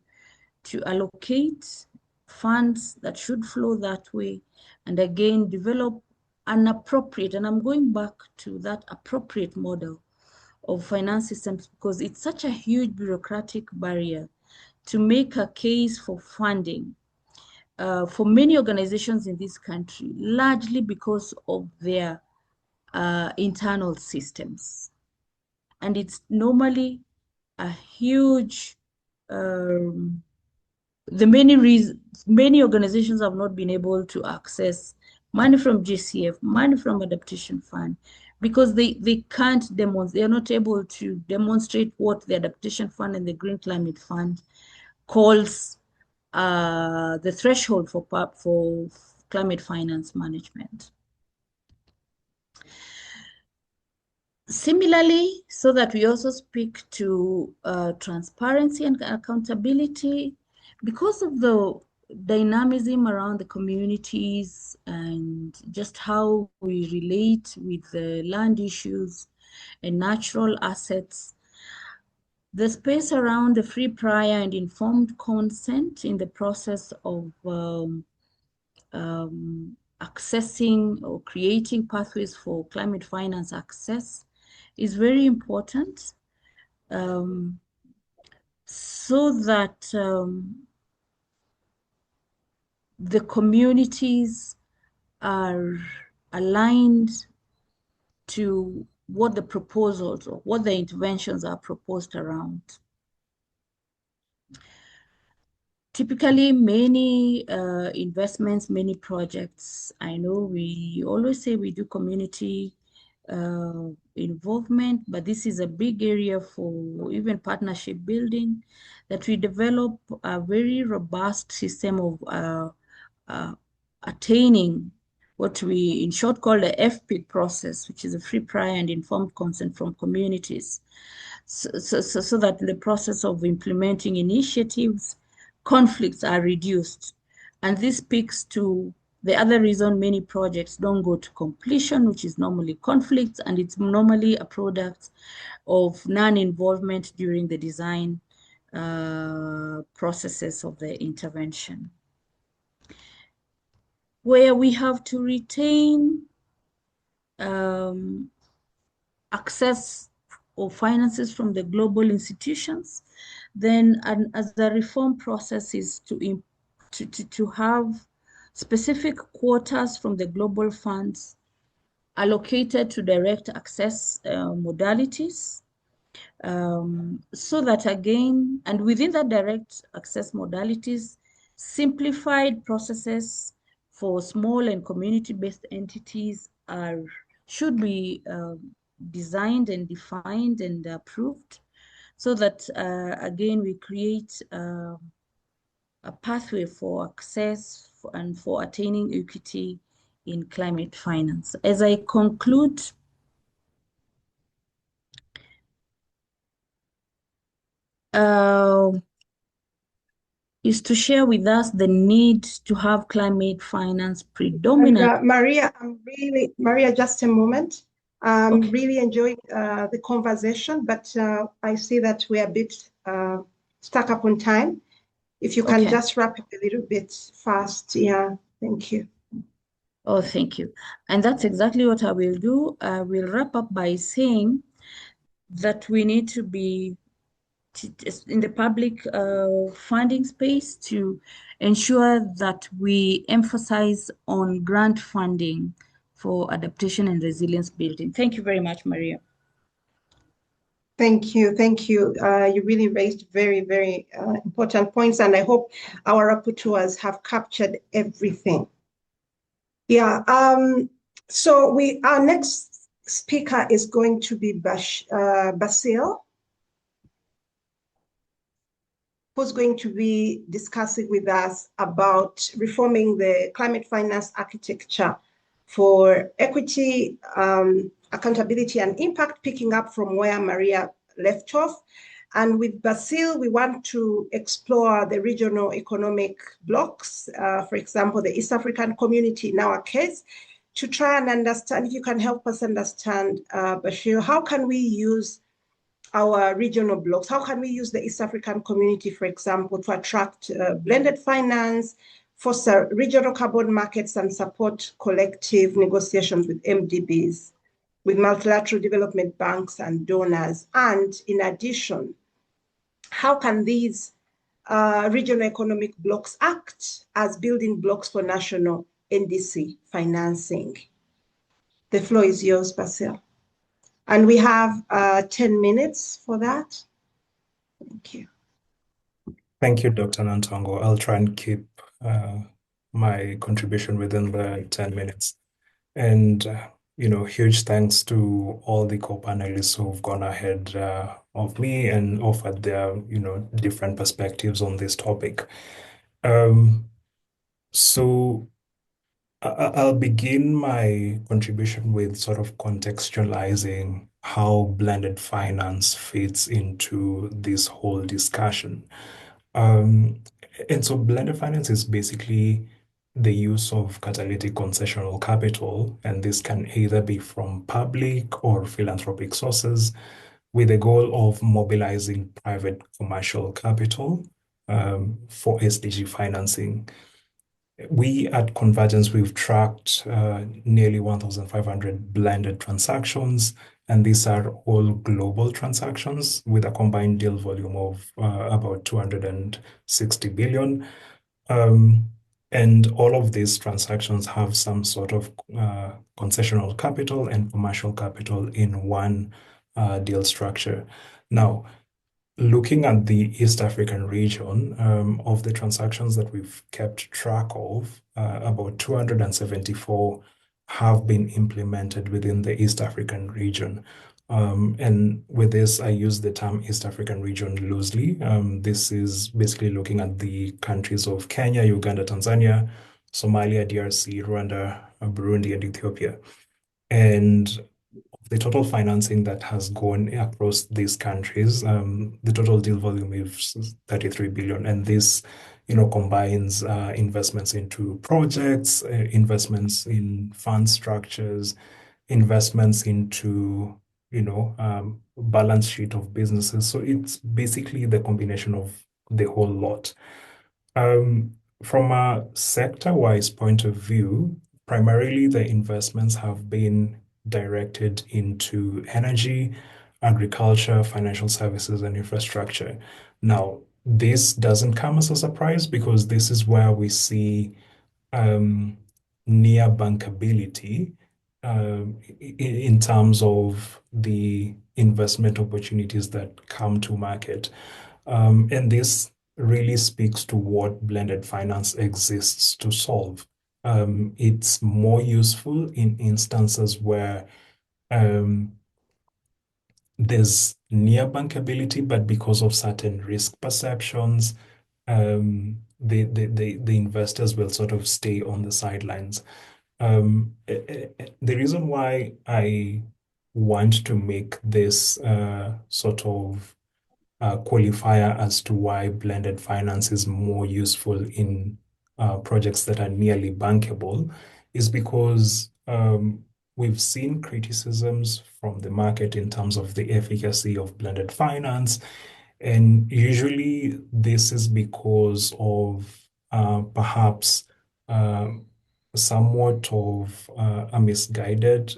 allocate funds that should flow that way, and again, develop an appropriate, and I'm going back to that appropriate model of finance systems, because it's such a huge bureaucratic barrier to make a case for funding for many organizations in this country, largely because of their internal systems. And it's normally a huge, the many organizations have not been able to access money from GCF, money from Adaptation Fund, because they can't demonstrate, they are not able to demonstrate what the Adaptation Fund and the Green Climate Fund calls the threshold for climate finance management. Similarly, so that we also speak to transparency and accountability, because of the dynamism around the communities and just how we relate with the land issues and natural assets, the space around the free, prior, and informed consent in the process of accessing or creating pathways for climate finance access is very important, so that the communities are aligned to what the proposals or what the interventions are proposed around. Typically, many investments, many projects, I know we always say we do community involvement, but this is a big area for even partnership building, that we develop a very robust system of attaining what we in short call the FPIC process, which is a free, prior, and informed consent from communities. So that in the process of implementing initiatives, conflicts are reduced. And this speaks to the other reason many projects don't go to completion, which is normally conflicts, and it's normally a product of non-involvement during the design processes of the intervention, where we have to retain access or finances from the global institutions. Then, as the reform process is to have specific quotas from the global funds allocated to direct access modalities, so that again, and within that direct access modalities, simplified processes for small and community-based entities should be designed and defined and approved, so that again we create a pathway for access and for attaining equity in climate finance. As I conclude, is to share with us the need to have climate finance predominant. And, Maria, just a moment. I'm Okay. really enjoying the conversation, but I see that we're a bit stuck up on time. If you can Okay. just wrap up a little bit fast. Yeah, thank you. Oh, thank you. And that's exactly what I will do. I will wrap up by saying that we need to be in the public funding space to ensure that we emphasize on grant funding for adaptation and resilience building. Thank you very much, Maria. Thank you. Thank you. You really raised very, very important points, and I hope our rapporteurs have captured everything. Yeah. So our next speaker is going to be Basil who's going to be discussing with us about reforming the climate finance architecture for equity, accountability, and impact, picking up from where Maria left off. And with Basil, we want to explore the regional economic blocks, for example, the East African community in our case, to try and understand, if you can help us understand, Bashir, how can we use our regional blocks? How can we use the East African community, for example, to attract blended finance, foster regional carbon markets, and support collective negotiations with MDBs, with multilateral development banks and donors? And in addition, how can these regional economic blocks act as building blocks for national NDC financing? The floor is yours, Basil. And we have 10 minutes for that. Thank you. Thank you, Dr. Nantongo. I'll try and keep my contribution within the 10 minutes. And, huge thanks to all the co-panelists who've gone ahead of me and offered their, different perspectives on this topic. So I'll begin my contribution with sort of contextualizing how blended finance fits into this whole discussion. And so blended finance is basically the use of catalytic concessional capital, and this can either be from public or philanthropic sources with the goal of mobilizing private commercial capital for SDG financing. We at Convergence, we've tracked nearly 1,500 blended transactions, and these are all global transactions with a combined deal volume of about 260 billion. And all of these transactions have some sort of concessional capital and commercial capital in one deal structure. Now, looking at the East African region, of the transactions that we've kept track of, about 274 have been implemented within the East African region. And with this, I use the term East African region loosely. This is basically looking at the countries of Kenya, Uganda, Tanzania, Somalia, DRC, Rwanda, Burundi, and Ethiopia. And the total financing that has gone across these countries, the total deal volume is 33 billion. And this, combines investments into projects, investments in fund structures, investments into, balance sheet of businesses. So it's basically the combination of the whole lot. From a sector-wise point of view, primarily the investments have been directed into energy, agriculture, financial services, and infrastructure. Now, this doesn't come as a surprise because this is where we see near bankability in terms of the investment opportunities that come to market. And this really speaks to what blended finance exists to solve. It's more useful in instances where there's near bankability, but because of certain risk perceptions, the investors will sort of stay on the sidelines. The reason why I want to make this sort of qualifier as to why blended finance is more useful in projects that are nearly bankable is because we've seen criticisms from the market in terms of the efficacy of blended finance. And usually this is because of perhaps somewhat of a misguided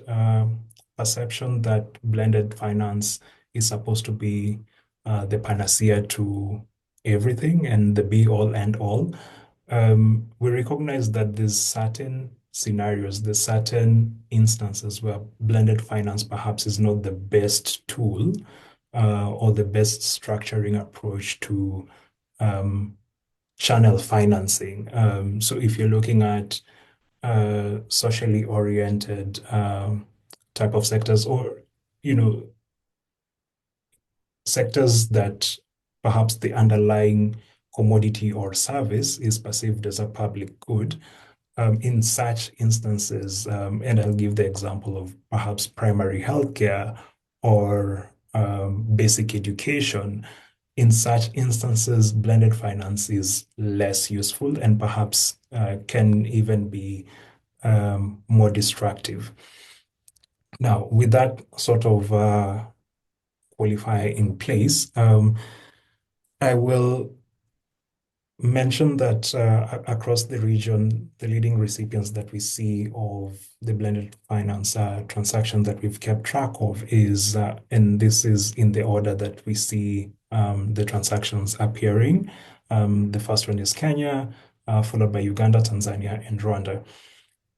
perception that blended finance is supposed to be the panacea to everything and the be all and all. We recognize that there's certain scenarios, there's certain instances where blended finance perhaps is not the best tool or the best structuring approach to channel financing. So if you're looking at socially oriented type of sectors, or sectors that perhaps the underlying commodity or service is perceived as a public good, in such instances, and I'll give the example of perhaps primary healthcare or basic education, in such instances, blended finance is less useful and perhaps can even be more destructive. Now, with that sort of qualifier in place, I will mention that across the region, the leading recipients that we see of the blended finance transaction that we've kept track of is, and this is in the order that we see the transactions appearing. The first one is Kenya, followed by Uganda, Tanzania, and Rwanda.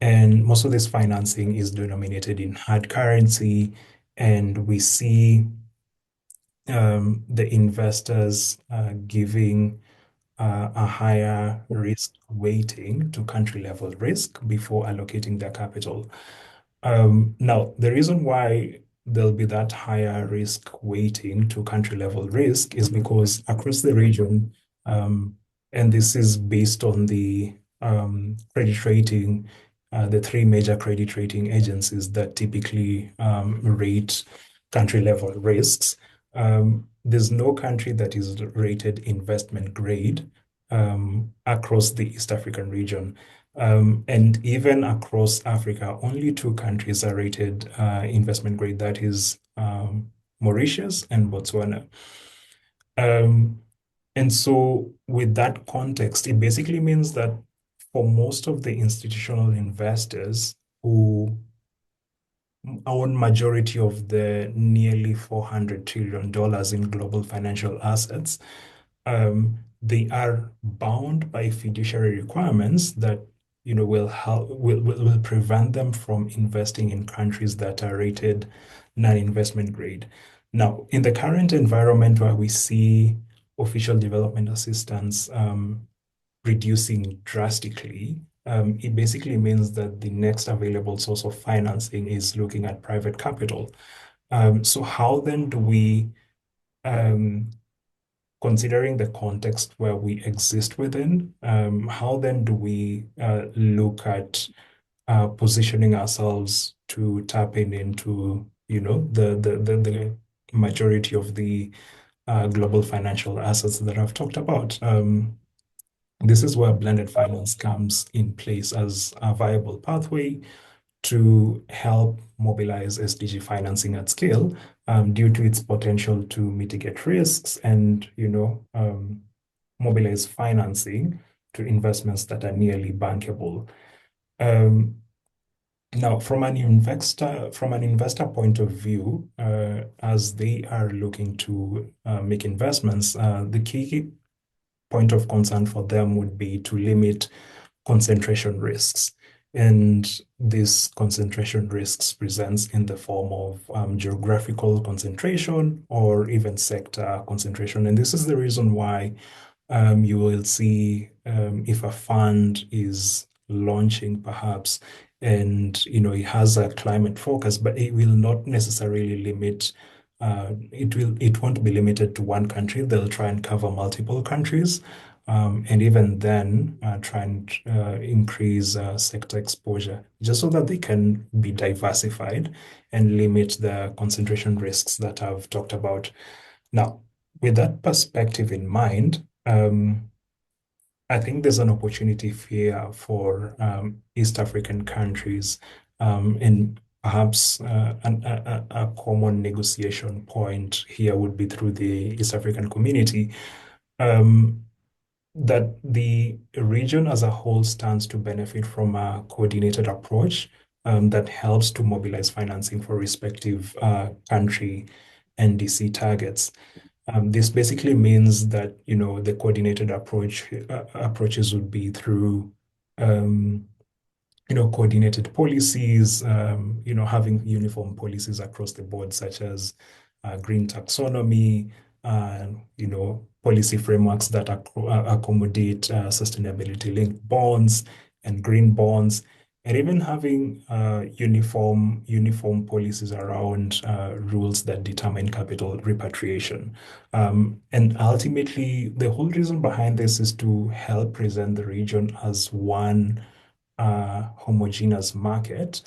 And most of this financing is denominated in hard currency, and we see the investors giving a higher risk weighting to country level risk before allocating their capital. Now, the reason why there'll be that higher risk weighting to country level risk is because across the region, and this is based on the credit rating, the three major credit rating agencies that typically rate country level risks. There's no country that is rated investment grade across the East African region. And even across Africa, only two countries are rated investment grade, that is Mauritius and Botswana. And so with that context, it basically means that for most of the institutional investors who own majority of the nearly $400 trillion in global financial assets, they are bound by fiduciary requirements that will prevent them from investing in countries that are rated non-investment grade. Now, in the current environment where we see official development assistance reducing drastically, it basically means that the next available source of financing is looking at private capital. So how then do we, considering the context where we exist within, how then do we look at positioning ourselves to tap into, the majority of the global financial assets that I've talked about? This is where blended finance comes in place as a viable pathway to help mobilize SDG financing at scale, due to its potential to mitigate risks and, mobilize financing to investments that are nearly bankable. Now, from an investor point of view, as they are looking to make investments, the key point of concern for them would be to limit concentration risks. And this concentration risks presents in the form of geographical concentration or even sector concentration. And this is the reason why you will see if a fund is launching perhaps and it has a climate focus, but it will not necessarily limit it won't be limited to one country. They'll try and cover multiple countries, and even then try and increase sector exposure just so that they can be diversified and limit the concentration risks that I've talked about. Now, with that perspective in mind, I think there's an opportunity here for East African countries, and perhaps a common negotiation point here would be through the East African community, that the region as a whole stands to benefit from a coordinated approach that helps to mobilize financing for respective country NDC targets. This basically means that the coordinated approaches would be through coordinated policies, having uniform policies across the board, such as green taxonomy, policy frameworks that accommodate sustainability-linked bonds and green bonds, and even having uniform policies around rules that determine capital repatriation. And ultimately, the whole reason behind this is to help present the region as one homogeneous market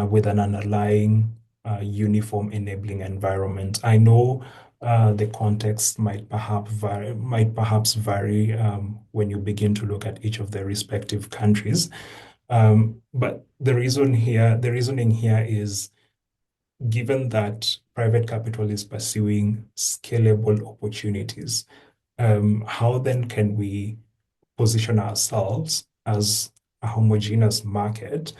with an underlying uniform enabling environment. I know the context might perhaps vary when you begin to look at each of the respective countries. But the reasoning here is, given that private capital is pursuing scalable opportunities, how then can we position ourselves as a homogeneous market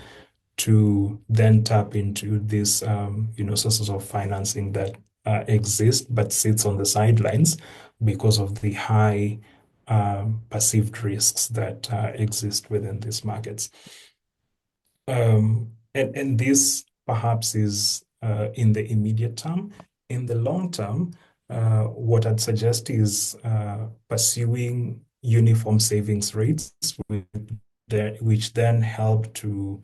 to then tap into these sources of financing that exist but sits on the sidelines because of the high perceived risks that exist within these markets. And this perhaps is in the immediate term. In the long term, what I'd suggest is pursuing uniform savings rates, which then help to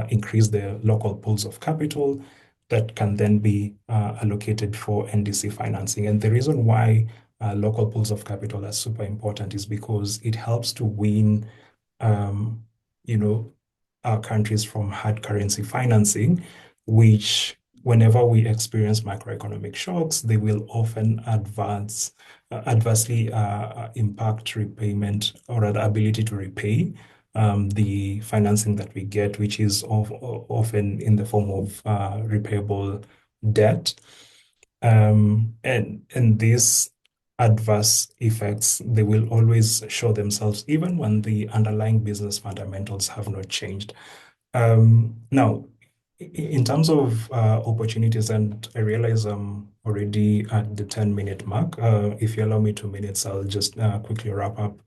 increase the local pools of capital that can then be allocated for NDC financing. And the reason why local pools of capital are super important is because it helps to wean, our countries from hard currency financing, which whenever we experience macroeconomic shocks, they will often adversely impact repayment or the ability to repay the financing that we get, which is often in the form of repayable debt. And these adverse effects, they will always show themselves even when the underlying business fundamentals have not changed. Now, in terms of opportunities, and I realize I'm already at the 10-minute mark. If you allow me 2 minutes, I'll just quickly wrap up.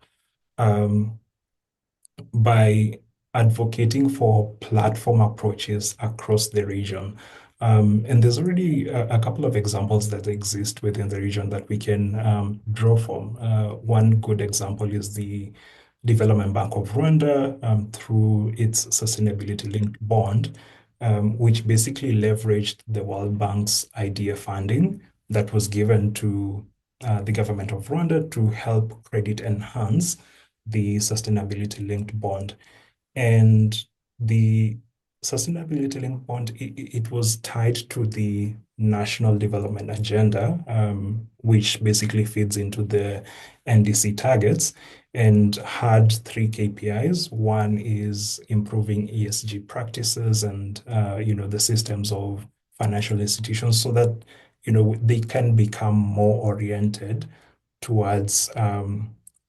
By advocating for platform approaches across the region. And there's already a couple of examples that exist within the region that we can draw from. One good example is the Development Bank of Rwanda through its sustainability-linked bond, which basically leveraged the World Bank's IDA funding that was given to the government of Rwanda to help credit enhance the sustainability-linked bond. And the sustainability-linked bond, it was tied to the National Development Agenda, which basically feeds into the NDC targets, and had 3 KPIs. One is improving ESG practices and the systems of financial institutions so that they can become more oriented towards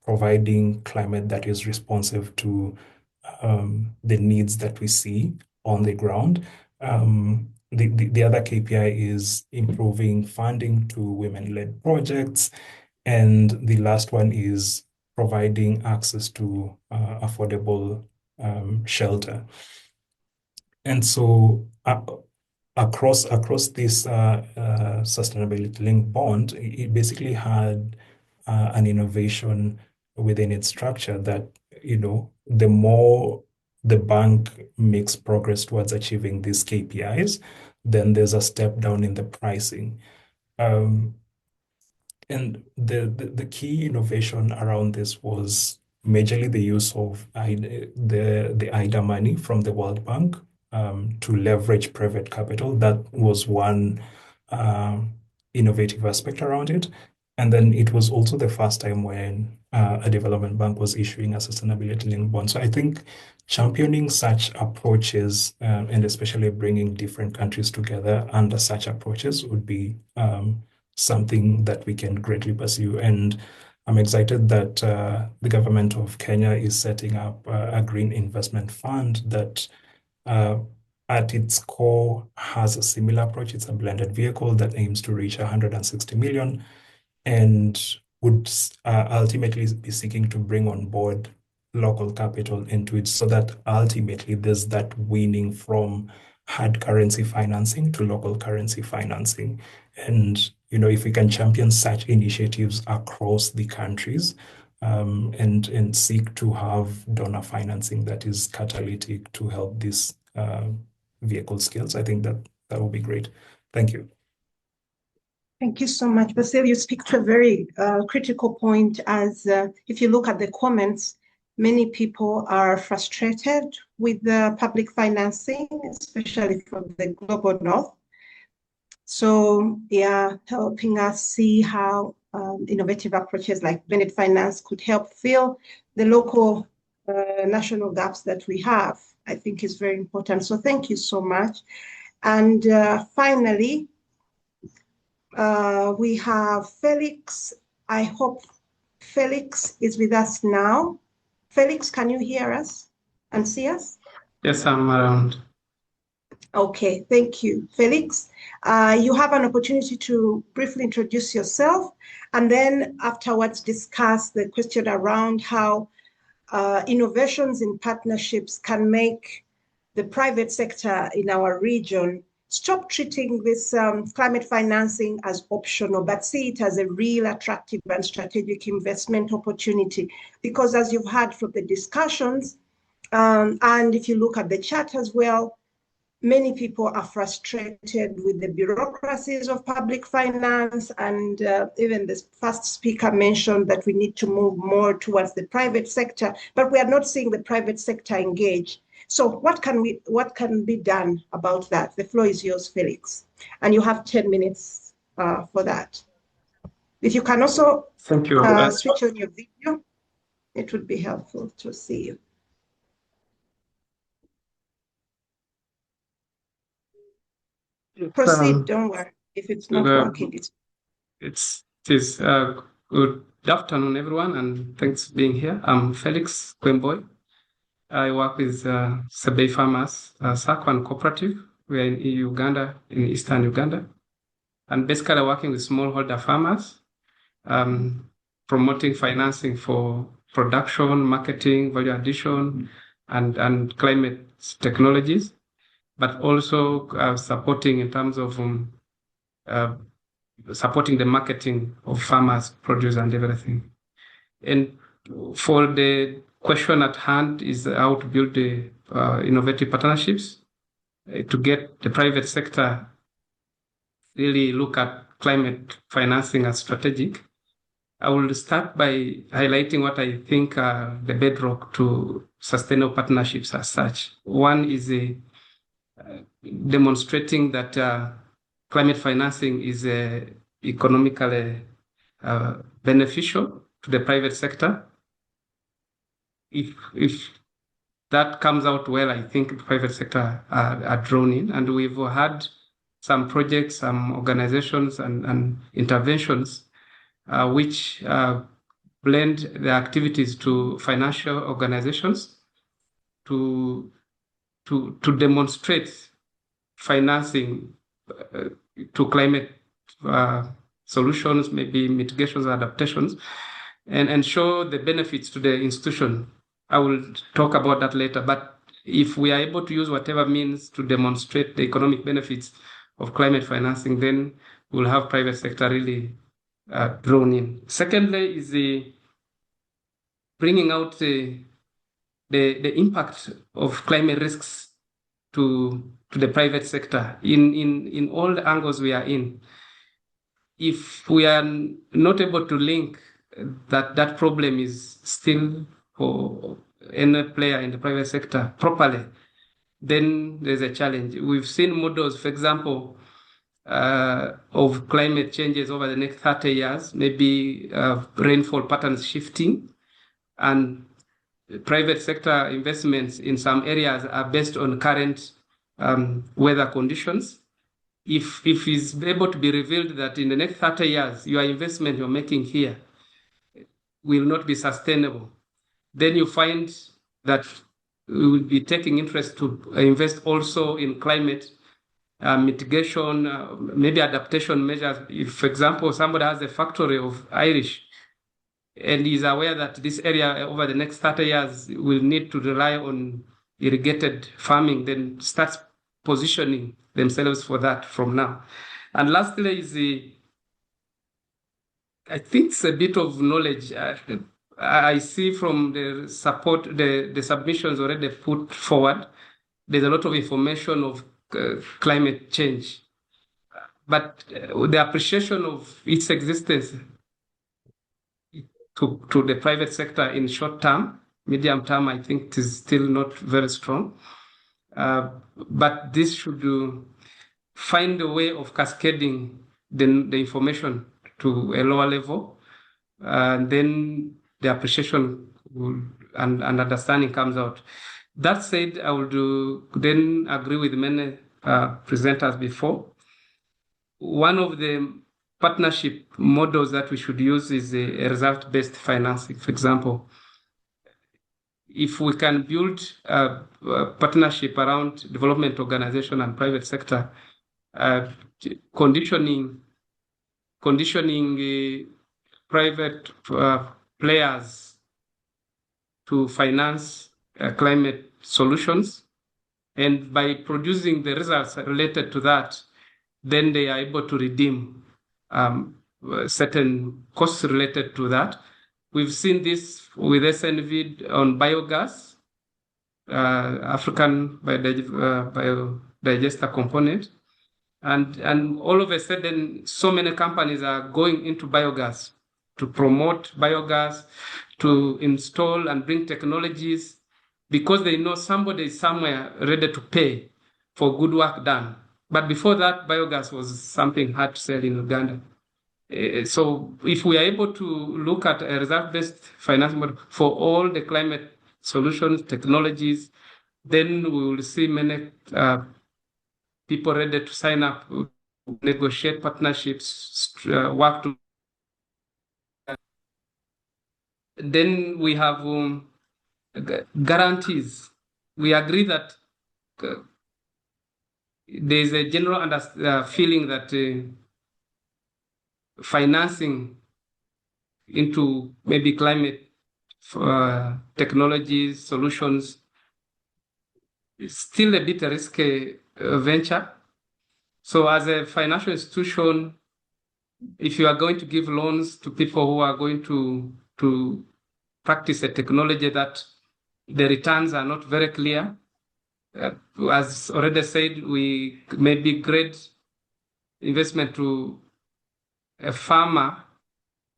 providing climate that is responsive to the needs that we see on the ground. The other KPI is improving funding to women-led projects. And the last one is providing access to affordable shelter. And so across this sustainability-linked bond, it basically had an innovation within its structure that, the more the bank makes progress towards achieving these KPIs, then there's a step down in the pricing. And the key innovation around this was majorly the use of the IDA money from the World Bank to leverage private capital. That was one innovative aspect around it. And then it was also the first time when a development bank was issuing a sustainability-linked bond. So I think championing such approaches and especially bringing different countries together under such approaches would be something that we can greatly pursue. And I'm excited that the government of Kenya is setting up a green investment fund that at its core has a similar approach. It's a blended vehicle that aims to reach 160 million and would ultimately be seeking to bring on board local capital into it so that ultimately there's that winning from hard currency financing to local currency financing. And, if we can champion such initiatives across the countries, and seek to have donor financing that is catalytic to help these vehicle skills. I think that will be great. Thank you. Thank you so much, Basil. You speak to a very critical point, as if you look at the comments, many people are frustrated with the public financing, especially from the global north. So yeah, helping us see how innovative approaches like blended finance could help fill the local national gaps that we have, I think is very important. So thank you so much. And finally, we have Felix. I hope Felix is with us now. Felix, can you hear us and see us? Yes, I'm around. Okay, thank you, Felix. You have an opportunity to briefly introduce yourself and then afterwards discuss the question around how innovations in partnerships can make the private sector in our region stop treating this climate financing as optional, but see it as a real attractive and strategic investment opportunity. Because as you've heard from the discussions, and if you look at the chat as well, many people are frustrated with the bureaucracies of public finance, and even the first speaker mentioned that we need to move more towards the private sector, but we are not seeing the private sector engage. So what can be done about that? The floor is yours, Felix, and you have 10 minutes for that. If you can also Thank you. Switch on your video, it would be helpful to see you. Proceed, don't worry. If it's not working, it is good afternoon, everyone, and thanks for being here. I'm Felix Kwemboy. I work with Sebei Farmers, Sakwan Cooperative. We are in Uganda, in Eastern Uganda, and basically working with smallholder farmers, promoting financing for production, marketing, value addition, and climate technologies, but also supporting in terms of supporting the marketing of farmers' produce and everything. And for the question at hand is how to build the innovative partnerships to get the private sector really look at climate financing as strategic. I will start by highlighting what I think are the bedrock to sustainable partnerships as such. One is demonstrating that climate financing is economically beneficial to the private sector. If that comes out well, I think the private sector are drawn in, and we've had some projects, some organizations and interventions which blend the activities to financial organizations to demonstrate financing to climate solutions, maybe mitigations, adaptations, and show the benefits to the institution. I will talk about that later, but if we are able to use whatever means to demonstrate the economic benefits of climate financing, then we'll have private sector really drawn in. Secondly is the bringing out the impact of climate risks to the private sector in all the angles we are in. If we are not able to link that problem is still for any player in the private sector properly, then there's a challenge. We've seen models, for example, of climate changes over the next 30 years, maybe rainfall patterns shifting, and private sector investments in some areas are based on current weather conditions. If it's able to be revealed that in the next 30 years, your investment you're making here will not be sustainable, then you find that we will be taking interest to invest also in climate mitigation, maybe adaptation measures. If, for example, somebody has a factory of Irish and is aware that this area over the next 30 years will need to rely on irrigated farming, then starts positioning themselves for that from now. And lastly is I think it's a bit of knowledge. I see from the support, the submissions already put forward, there's a lot of information of climate change, but the appreciation of its existence to the private sector in short term, medium term, I think it is still not very strong. But this should find a way of cascading the information to a lower level, and then the appreciation and understanding comes out. That said, I would then agree with many presenters before. One of the partnership models that we should use is a result-based financing. For example, if we can build a partnership around development organization and private sector, conditioning private players to finance climate solutions, and by producing the results related to that, then they are able to redeem certain costs related to that. We've seen this with SNV on biogas, African biodigester component. And all of a sudden, so many companies are going into biogas to promote biogas, to install and bring technologies, because they know somebody is somewhere ready to pay for good work done. But before that, biogas was something hard to sell in Uganda. So if we are able to look at a result-based financing model for all the climate solutions, technologies, then we will see many people ready to sign up, negotiate partnerships, work to. Then we have guarantees. We agree that there is a general feeling that financing into maybe climate technologies, solutions, is still a bit risky venture. So as a financial institution, if you are going to give loans to people who are going to practice a technology that the returns are not very clear, as already said, we maybe grade investment to a farmer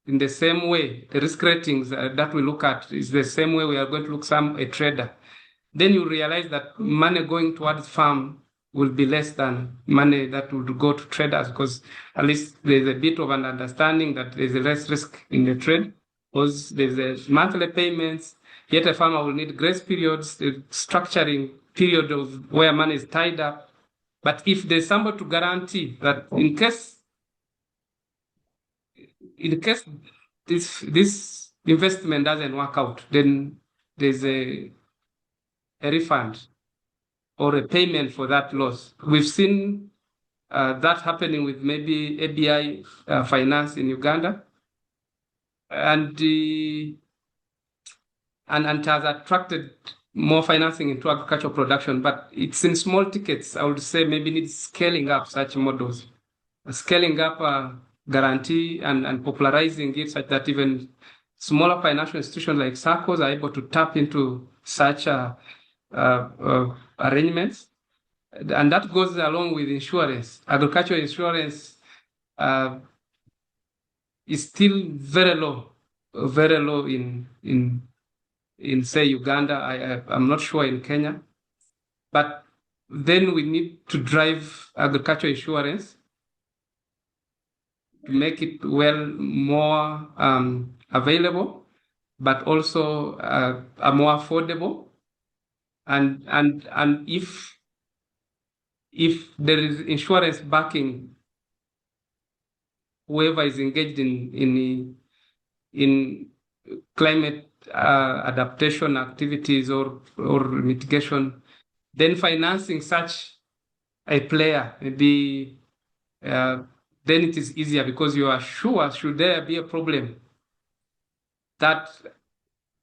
in the same way. The risk ratings that we look at is the same way we are going to look a trader. Then you realize that money going towards farm will be less than money that would go to traders, because at least there's a bit of an understanding that there's less risk in the trade, because there's a monthly payments, yet a farmer will need grace periods, the structuring period of where money is tied up. But if there's somebody to guarantee that in case this investment doesn't work out, then there's a refund or a payment for that loss. We've seen that happening with maybe ABI finance in Uganda, and has attracted more financing into agricultural production, but it's in small tickets. I would say maybe needs scaling up such models, scaling up guarantee and popularizing it such that even smaller financial institutions like SACCOs are able to tap into such arrangements. And that goes along with insurance. Agricultural insurance is still very low in say Uganda. I'm not sure in Kenya, but then we need to drive agricultural insurance to make it more available, but also more affordable. And if there is insurance backing whoever is engaged in climate adaptation activities or mitigation, then financing such a player maybe then it is easier, because you are sure, should there be a problem, that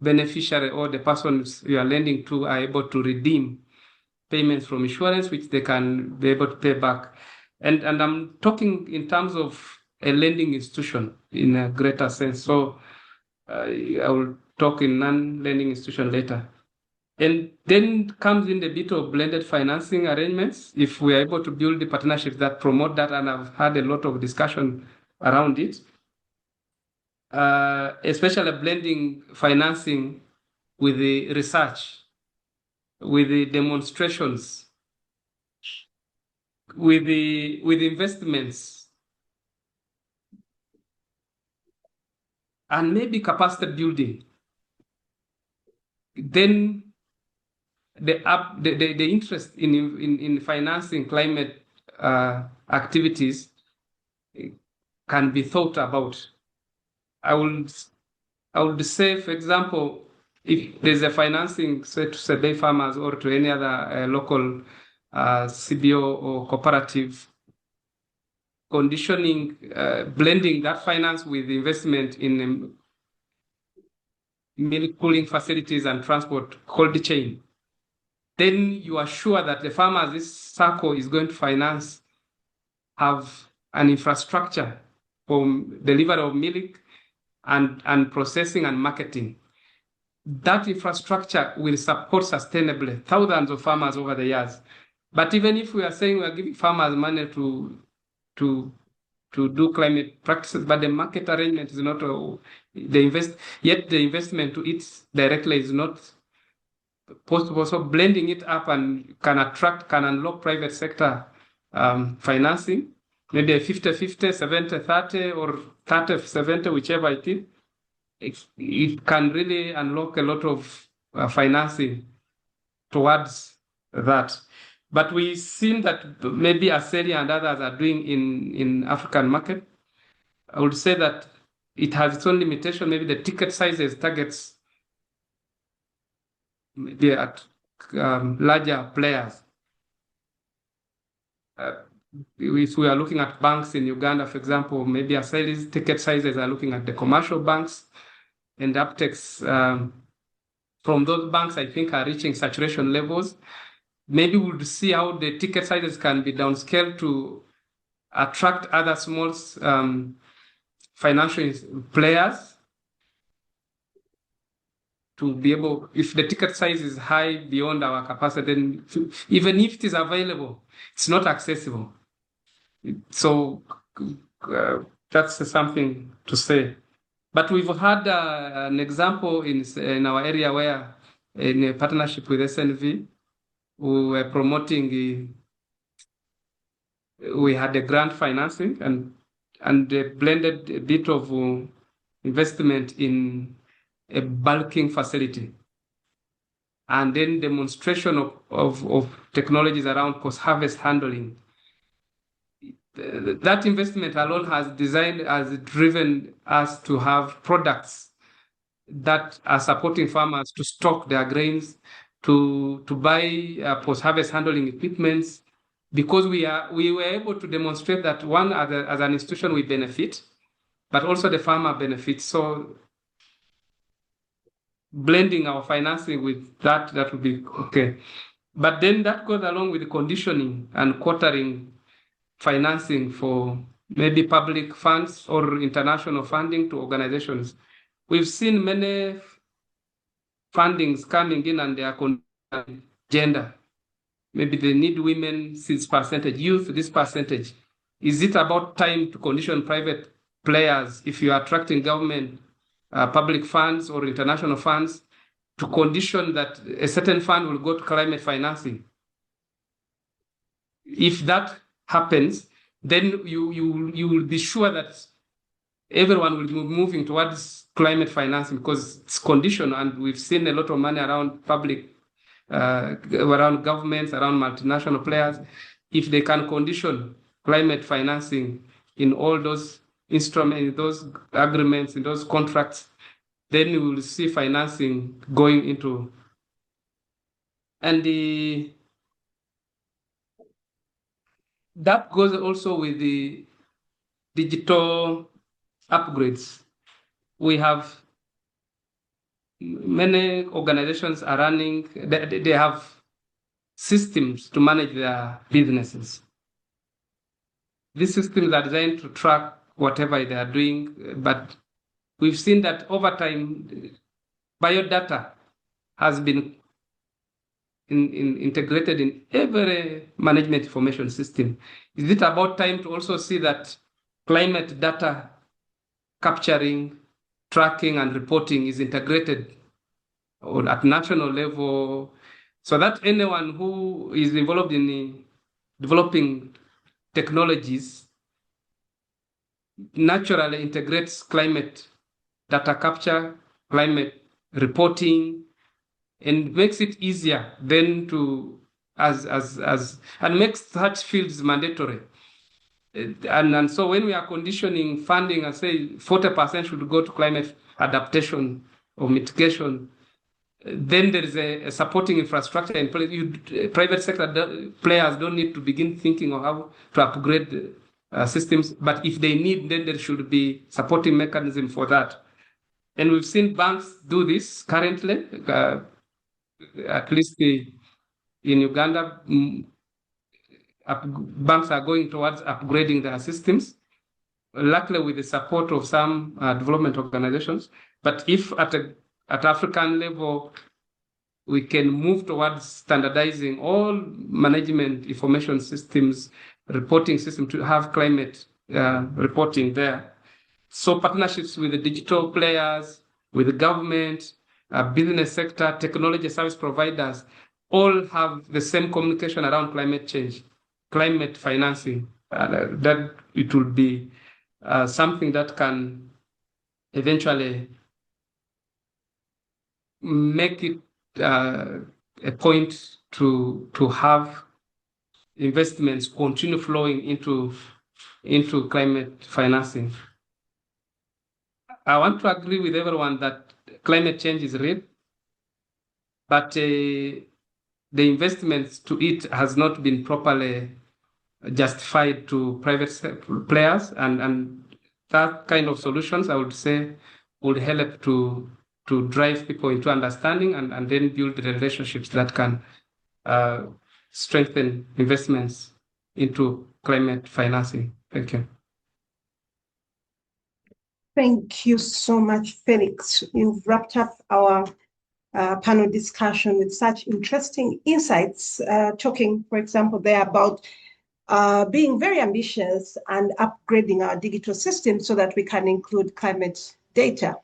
beneficiary or the persons you are lending to are able to redeem payments from insurance, which they can be able to pay back. And I'm talking in terms of a lending institution in a greater sense. So I will talk in non-lending institution later. And then comes in the bit of blended financing arrangements. If we are able to build the partnerships that promote that, and I've had a lot of discussion around it, especially blending financing with the research, with the demonstrations, with the investments, and maybe capacity building. Then the interest in financing climate activities can be thought about. I would say, for example, if there's a financing, say, to survey farmers or to any other local CBO or cooperative, conditioning, blending that finance with investment in milk cooling facilities and transport cold chain, then you are sure that the farmers this circle is going to finance have an infrastructure for delivery of milk and processing and marketing. That infrastructure will support sustainably thousands of farmers over the years. But even if we are saying we are giving farmers money to do climate practices, but the market arrangement is not yet the investment to it directly is not possible. So blending it up and can unlock private sector financing, maybe a 50-50, 70-30, or 30-70, whichever it is. It can really unlock a lot of financing towards that. But we've seen that maybe ASELIA and others are doing in African market. I would say that it has its own limitation. Maybe the ticket sizes targets maybe at larger players. If we are looking at banks in Uganda, for example, maybe ASELIA's ticket sizes are looking at the commercial banks, and uptakes from those banks, I think, are reaching saturation levels. Maybe we'll see how the ticket sizes can be downscaled to attract other small financial players to be able, if the ticket size is high beyond our capacity, then even if it is available, it's not accessible. So that's something to say. But we've had an example in our area where, in a partnership with SNV, we were promoting, we had a grant financing and blended a bit of investment in a bulking facility, and then demonstration of technologies around post-harvest handling. That investment alone has driven us to have products that are supporting farmers to stock their grains, to buy post-harvest handling equipments, because we were able to demonstrate that one, as an institution, we benefit, but also the farmer benefits. So blending our financing with that would be okay. But then that goes along with the conditioning and quartering financing for maybe public funds or international funding to organizations. We've seen many fundings coming in and they are gender. Maybe they need women, this percentage, youth, this percentage. Is it about time to condition private players, if you are attracting government, public funds or international funds, to condition that a certain fund will go to climate financing? If that happens, then you will be sure that everyone will be moving towards climate financing, because it's conditional, and we've seen a lot of money around public, around governments, around multinational players. If they can condition climate financing in all those instruments, in those agreements, in those contracts, then we will see financing going into. And that goes also with the digital upgrades. We have many organizations are running, they have systems to manage their businesses. These systems are designed to track whatever they are doing, but we've seen that over time, biodata has been integrated in every management information system. Is it about time to also see that climate data capturing, tracking, and reporting is integrated at national level, so that anyone who is involved in developing technologies naturally integrates climate data capture, climate reporting, and makes it easier then to and makes such fields mandatory. And so when we are conditioning funding and say 40% should go to climate adaptation or mitigation, then there is a supporting infrastructure in place. Private sector players don't need to begin thinking of how to upgrade systems, but if they need, then there should be supporting mechanism for that. And we've seen banks do this currently, at least in Uganda. Banks are going towards upgrading their systems, luckily with the support of some development organizations. But if at African level, we can move towards standardizing all management information systems, reporting systems to have climate reporting there. So partnerships with the digital players, with the government, business sector, technology service providers, all have the same communication around climate change, climate financing. That it will be something that can eventually make it a point to have investments continue flowing into climate financing. I want to agree with everyone that climate change is real, but the investments to it has not been properly justified to private players, and that kind of solutions, I would say, would help to drive people into understanding and then build the relationships that can strengthen investments into climate financing. Thank you. Thank you so much, Felix. You've wrapped up our panel discussion with such interesting insights, talking, for example, there about being very ambitious and upgrading our digital system so that we can include climate data.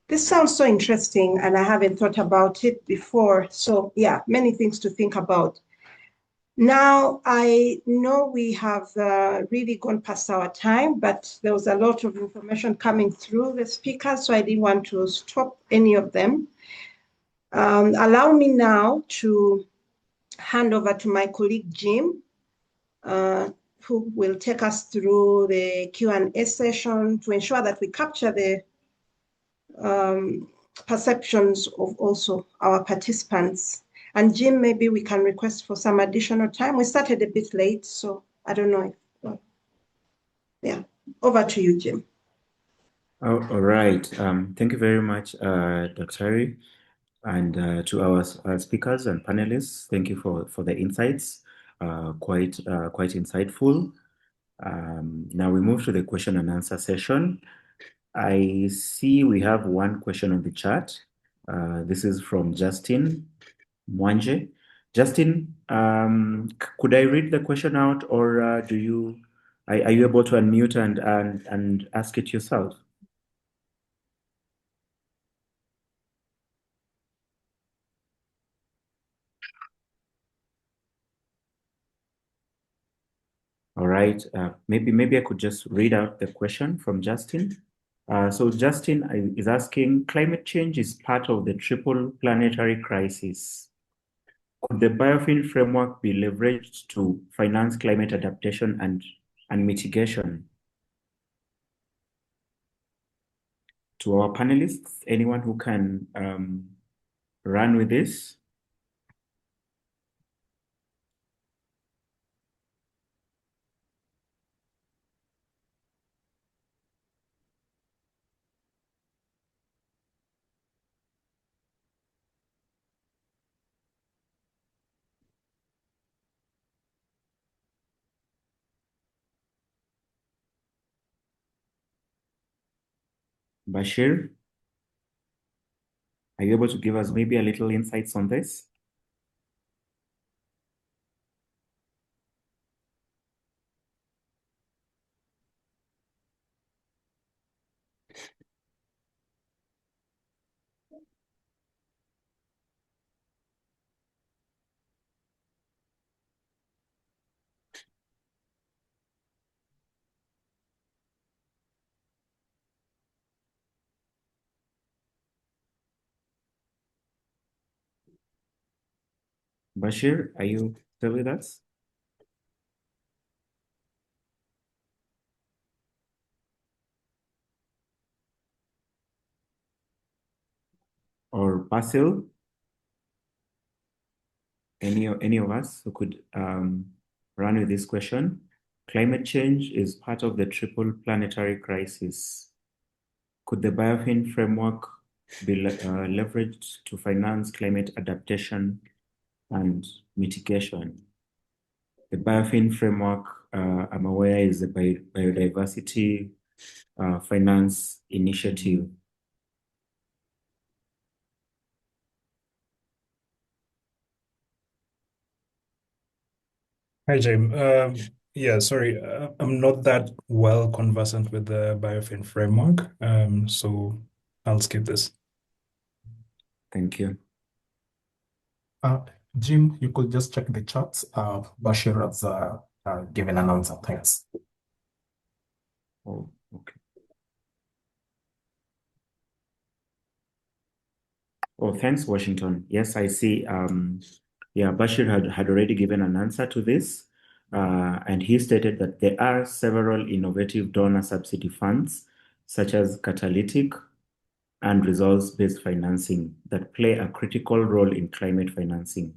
This sounds so interesting, and I haven't thought about it before. So yeah, many things to think about. Now, I know we have really gone past our time, but there was a lot of information coming through the speakers, so I didn't want to stop any of them. Allow me now to hand over to my colleague, Jim, who will take us through the Q&A session to ensure that we capture the perceptions of also our participants. And Jim, maybe we can request for some additional time. We started a bit late, so I don't know if, yeah, over to you, Jim. All right. Thank you very much, Dr. ARIN, and to our speakers and panelists. Thank you for the insights. Quite insightful. Now we move to the question and answer session. I see we have one question on the chat. This is from Justin Mwanje. Justin, could I read the question out, or are you able to unmute and ask it yourself? All right. Maybe I could just read out the question from Justin. So Justin is asking, climate change is part of the triple planetary crisis. Could the biofuel framework be leveraged to finance climate adaptation and mitigation? To our panelists, anyone who can run with this? Bashir? Are you able to give us maybe a little insights on this? Bashir, are you still with us? Or Basil? Any of us who could run with this question? Climate change is part of the triple planetary crisis. Could the biofin framework be leveraged to finance climate adaptation and mitigation? The biofin framework, I'm aware, is a biodiversity finance initiative. Hi, Jim. Yeah, sorry, I'm not that well conversant with the biofin framework, so I'll skip this. Thank you. Jim, you could just check the charts. Bashir has given an answer. Thanks. Oh, okay. Oh, thanks, Washington. Yes, I see. Yeah, Bashir had already given an answer to this, and he stated that there are several innovative donor subsidy funds, such as catalytic and results-based financing, that play a critical role in climate financing.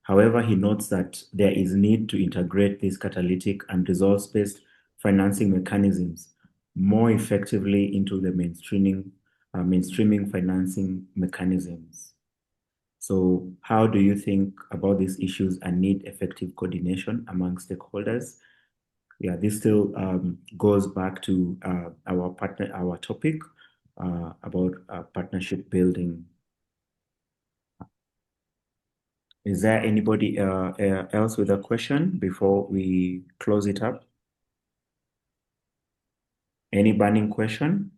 However, he notes that there is need to integrate these catalytic and results-based financing mechanisms more effectively into the mainstreaming financing mechanisms. So how do you think about these issues and need effective coordination among stakeholders? Yeah, this still goes back to our topic about partnership building. Is there anybody else with a question before we close it up? Any burning question?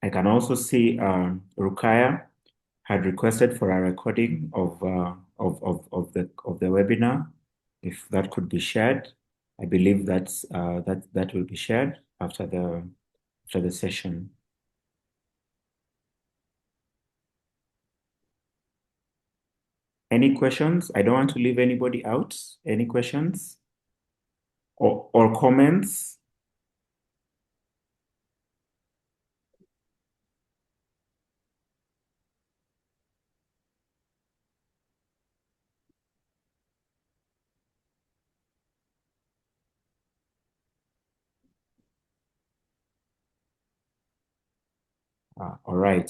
I can also see Rukaya had requested for a recording of the webinar. If that could be shared, I believe that will be shared after the session. Any questions? I don't want to leave anybody out. Any questions or comments? All right.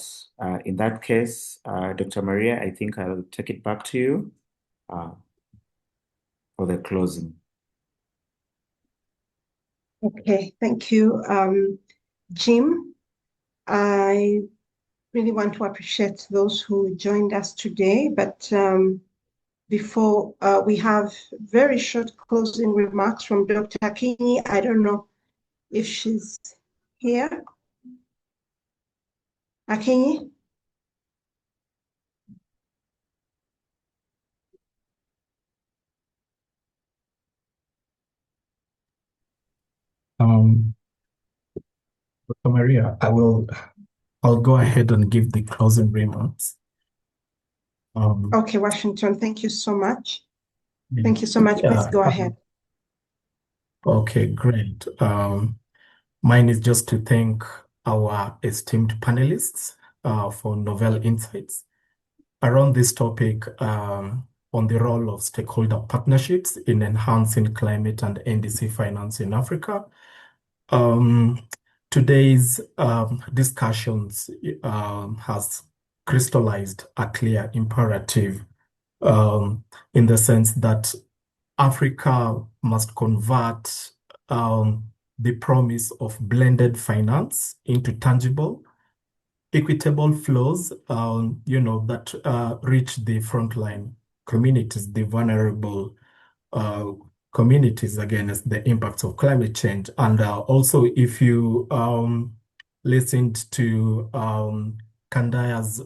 In that case, Dr. Maria, I think I'll take it back to you for the closing. Okay, thank you, Jim. I really want to appreciate those who joined us today, but before we have very short closing remarks from Dr. Akinyi. I don't know if she's here. Akinyi? Dr. Maria, I'll go ahead and give the closing remarks. Okay, Washington, thank you so much. Thank you so much. Please go ahead. Okay, great. Mine is just to thank our esteemed panelists for novel insights around this topic on the role of stakeholder partnerships in enhancing climate and NDC finance in Africa. Today's discussions has crystallized a clear imperative in the sense that Africa must convert the promise of blended finance into tangible, equitable flows, that reach the frontline communities, the vulnerable communities against the impacts of climate change. And also, if you listened to Kandaya's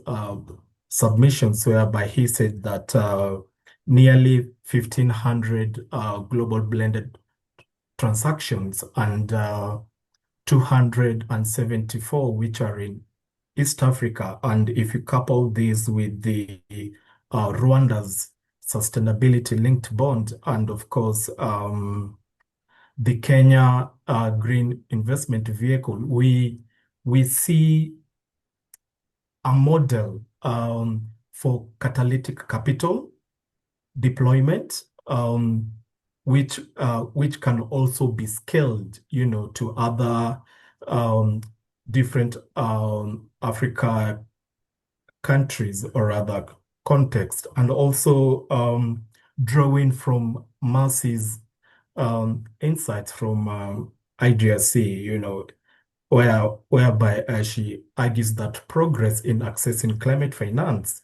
submissions, whereby he said that nearly 1,500 global blended transactions and 274 which are in East Africa. And if you couple these with the Rwanda's sustainability linked bond, and of course the Kenya green investment vehicle, we see a model for catalytic capital deployment, which can also be scaled, to other different Africa countries or other contexts, and also drawing from Marcy's insights from IGRC, whereby she argues that progress in accessing climate finance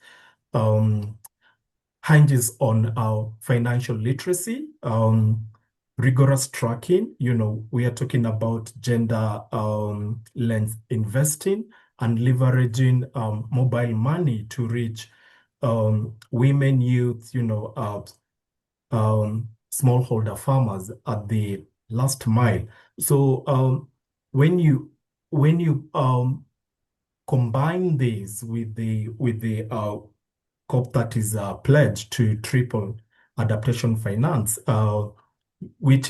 hinges on our financial literacy, rigorous tracking. We are talking about gender lens investing and leveraging mobile money to reach women, youth, smallholder farmers at the last mile. So when you combine these with the COP that is pledged to triple adaptation finance, which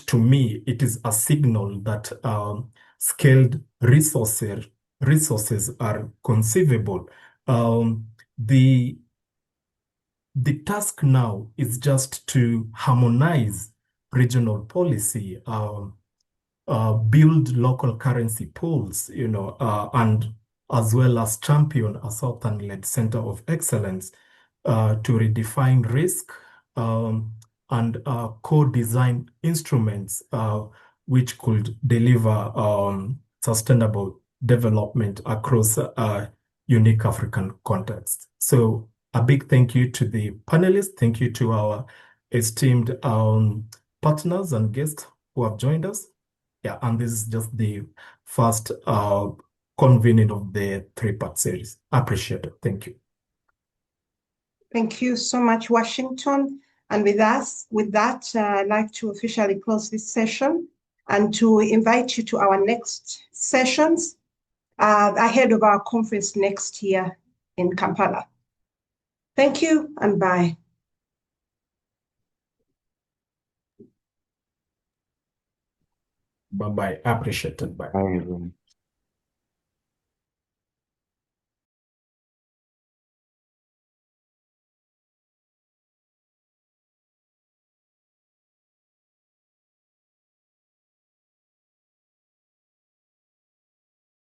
to me it is a signal that scaled resources are conceivable. The task now is just to harmonize regional policy, build local currency pools, and as well as champion a Southern-led center of excellence to redefine risk and co-design instruments which could deliver sustainable development across unique African contexts. So a big thank you to the panelists. Thank you to our esteemed partners and guests who have joined us. Yeah, and this is just the first convening of the three-part series. Appreciate it. Thank you. Thank you so much, Washington. And with that, I'd like to officially close this session and to invite you to our next sessions ahead of our conference next year in Kampala. Thank you and bye. Bye-bye. Appreciate it. Bye. Bye, everyone.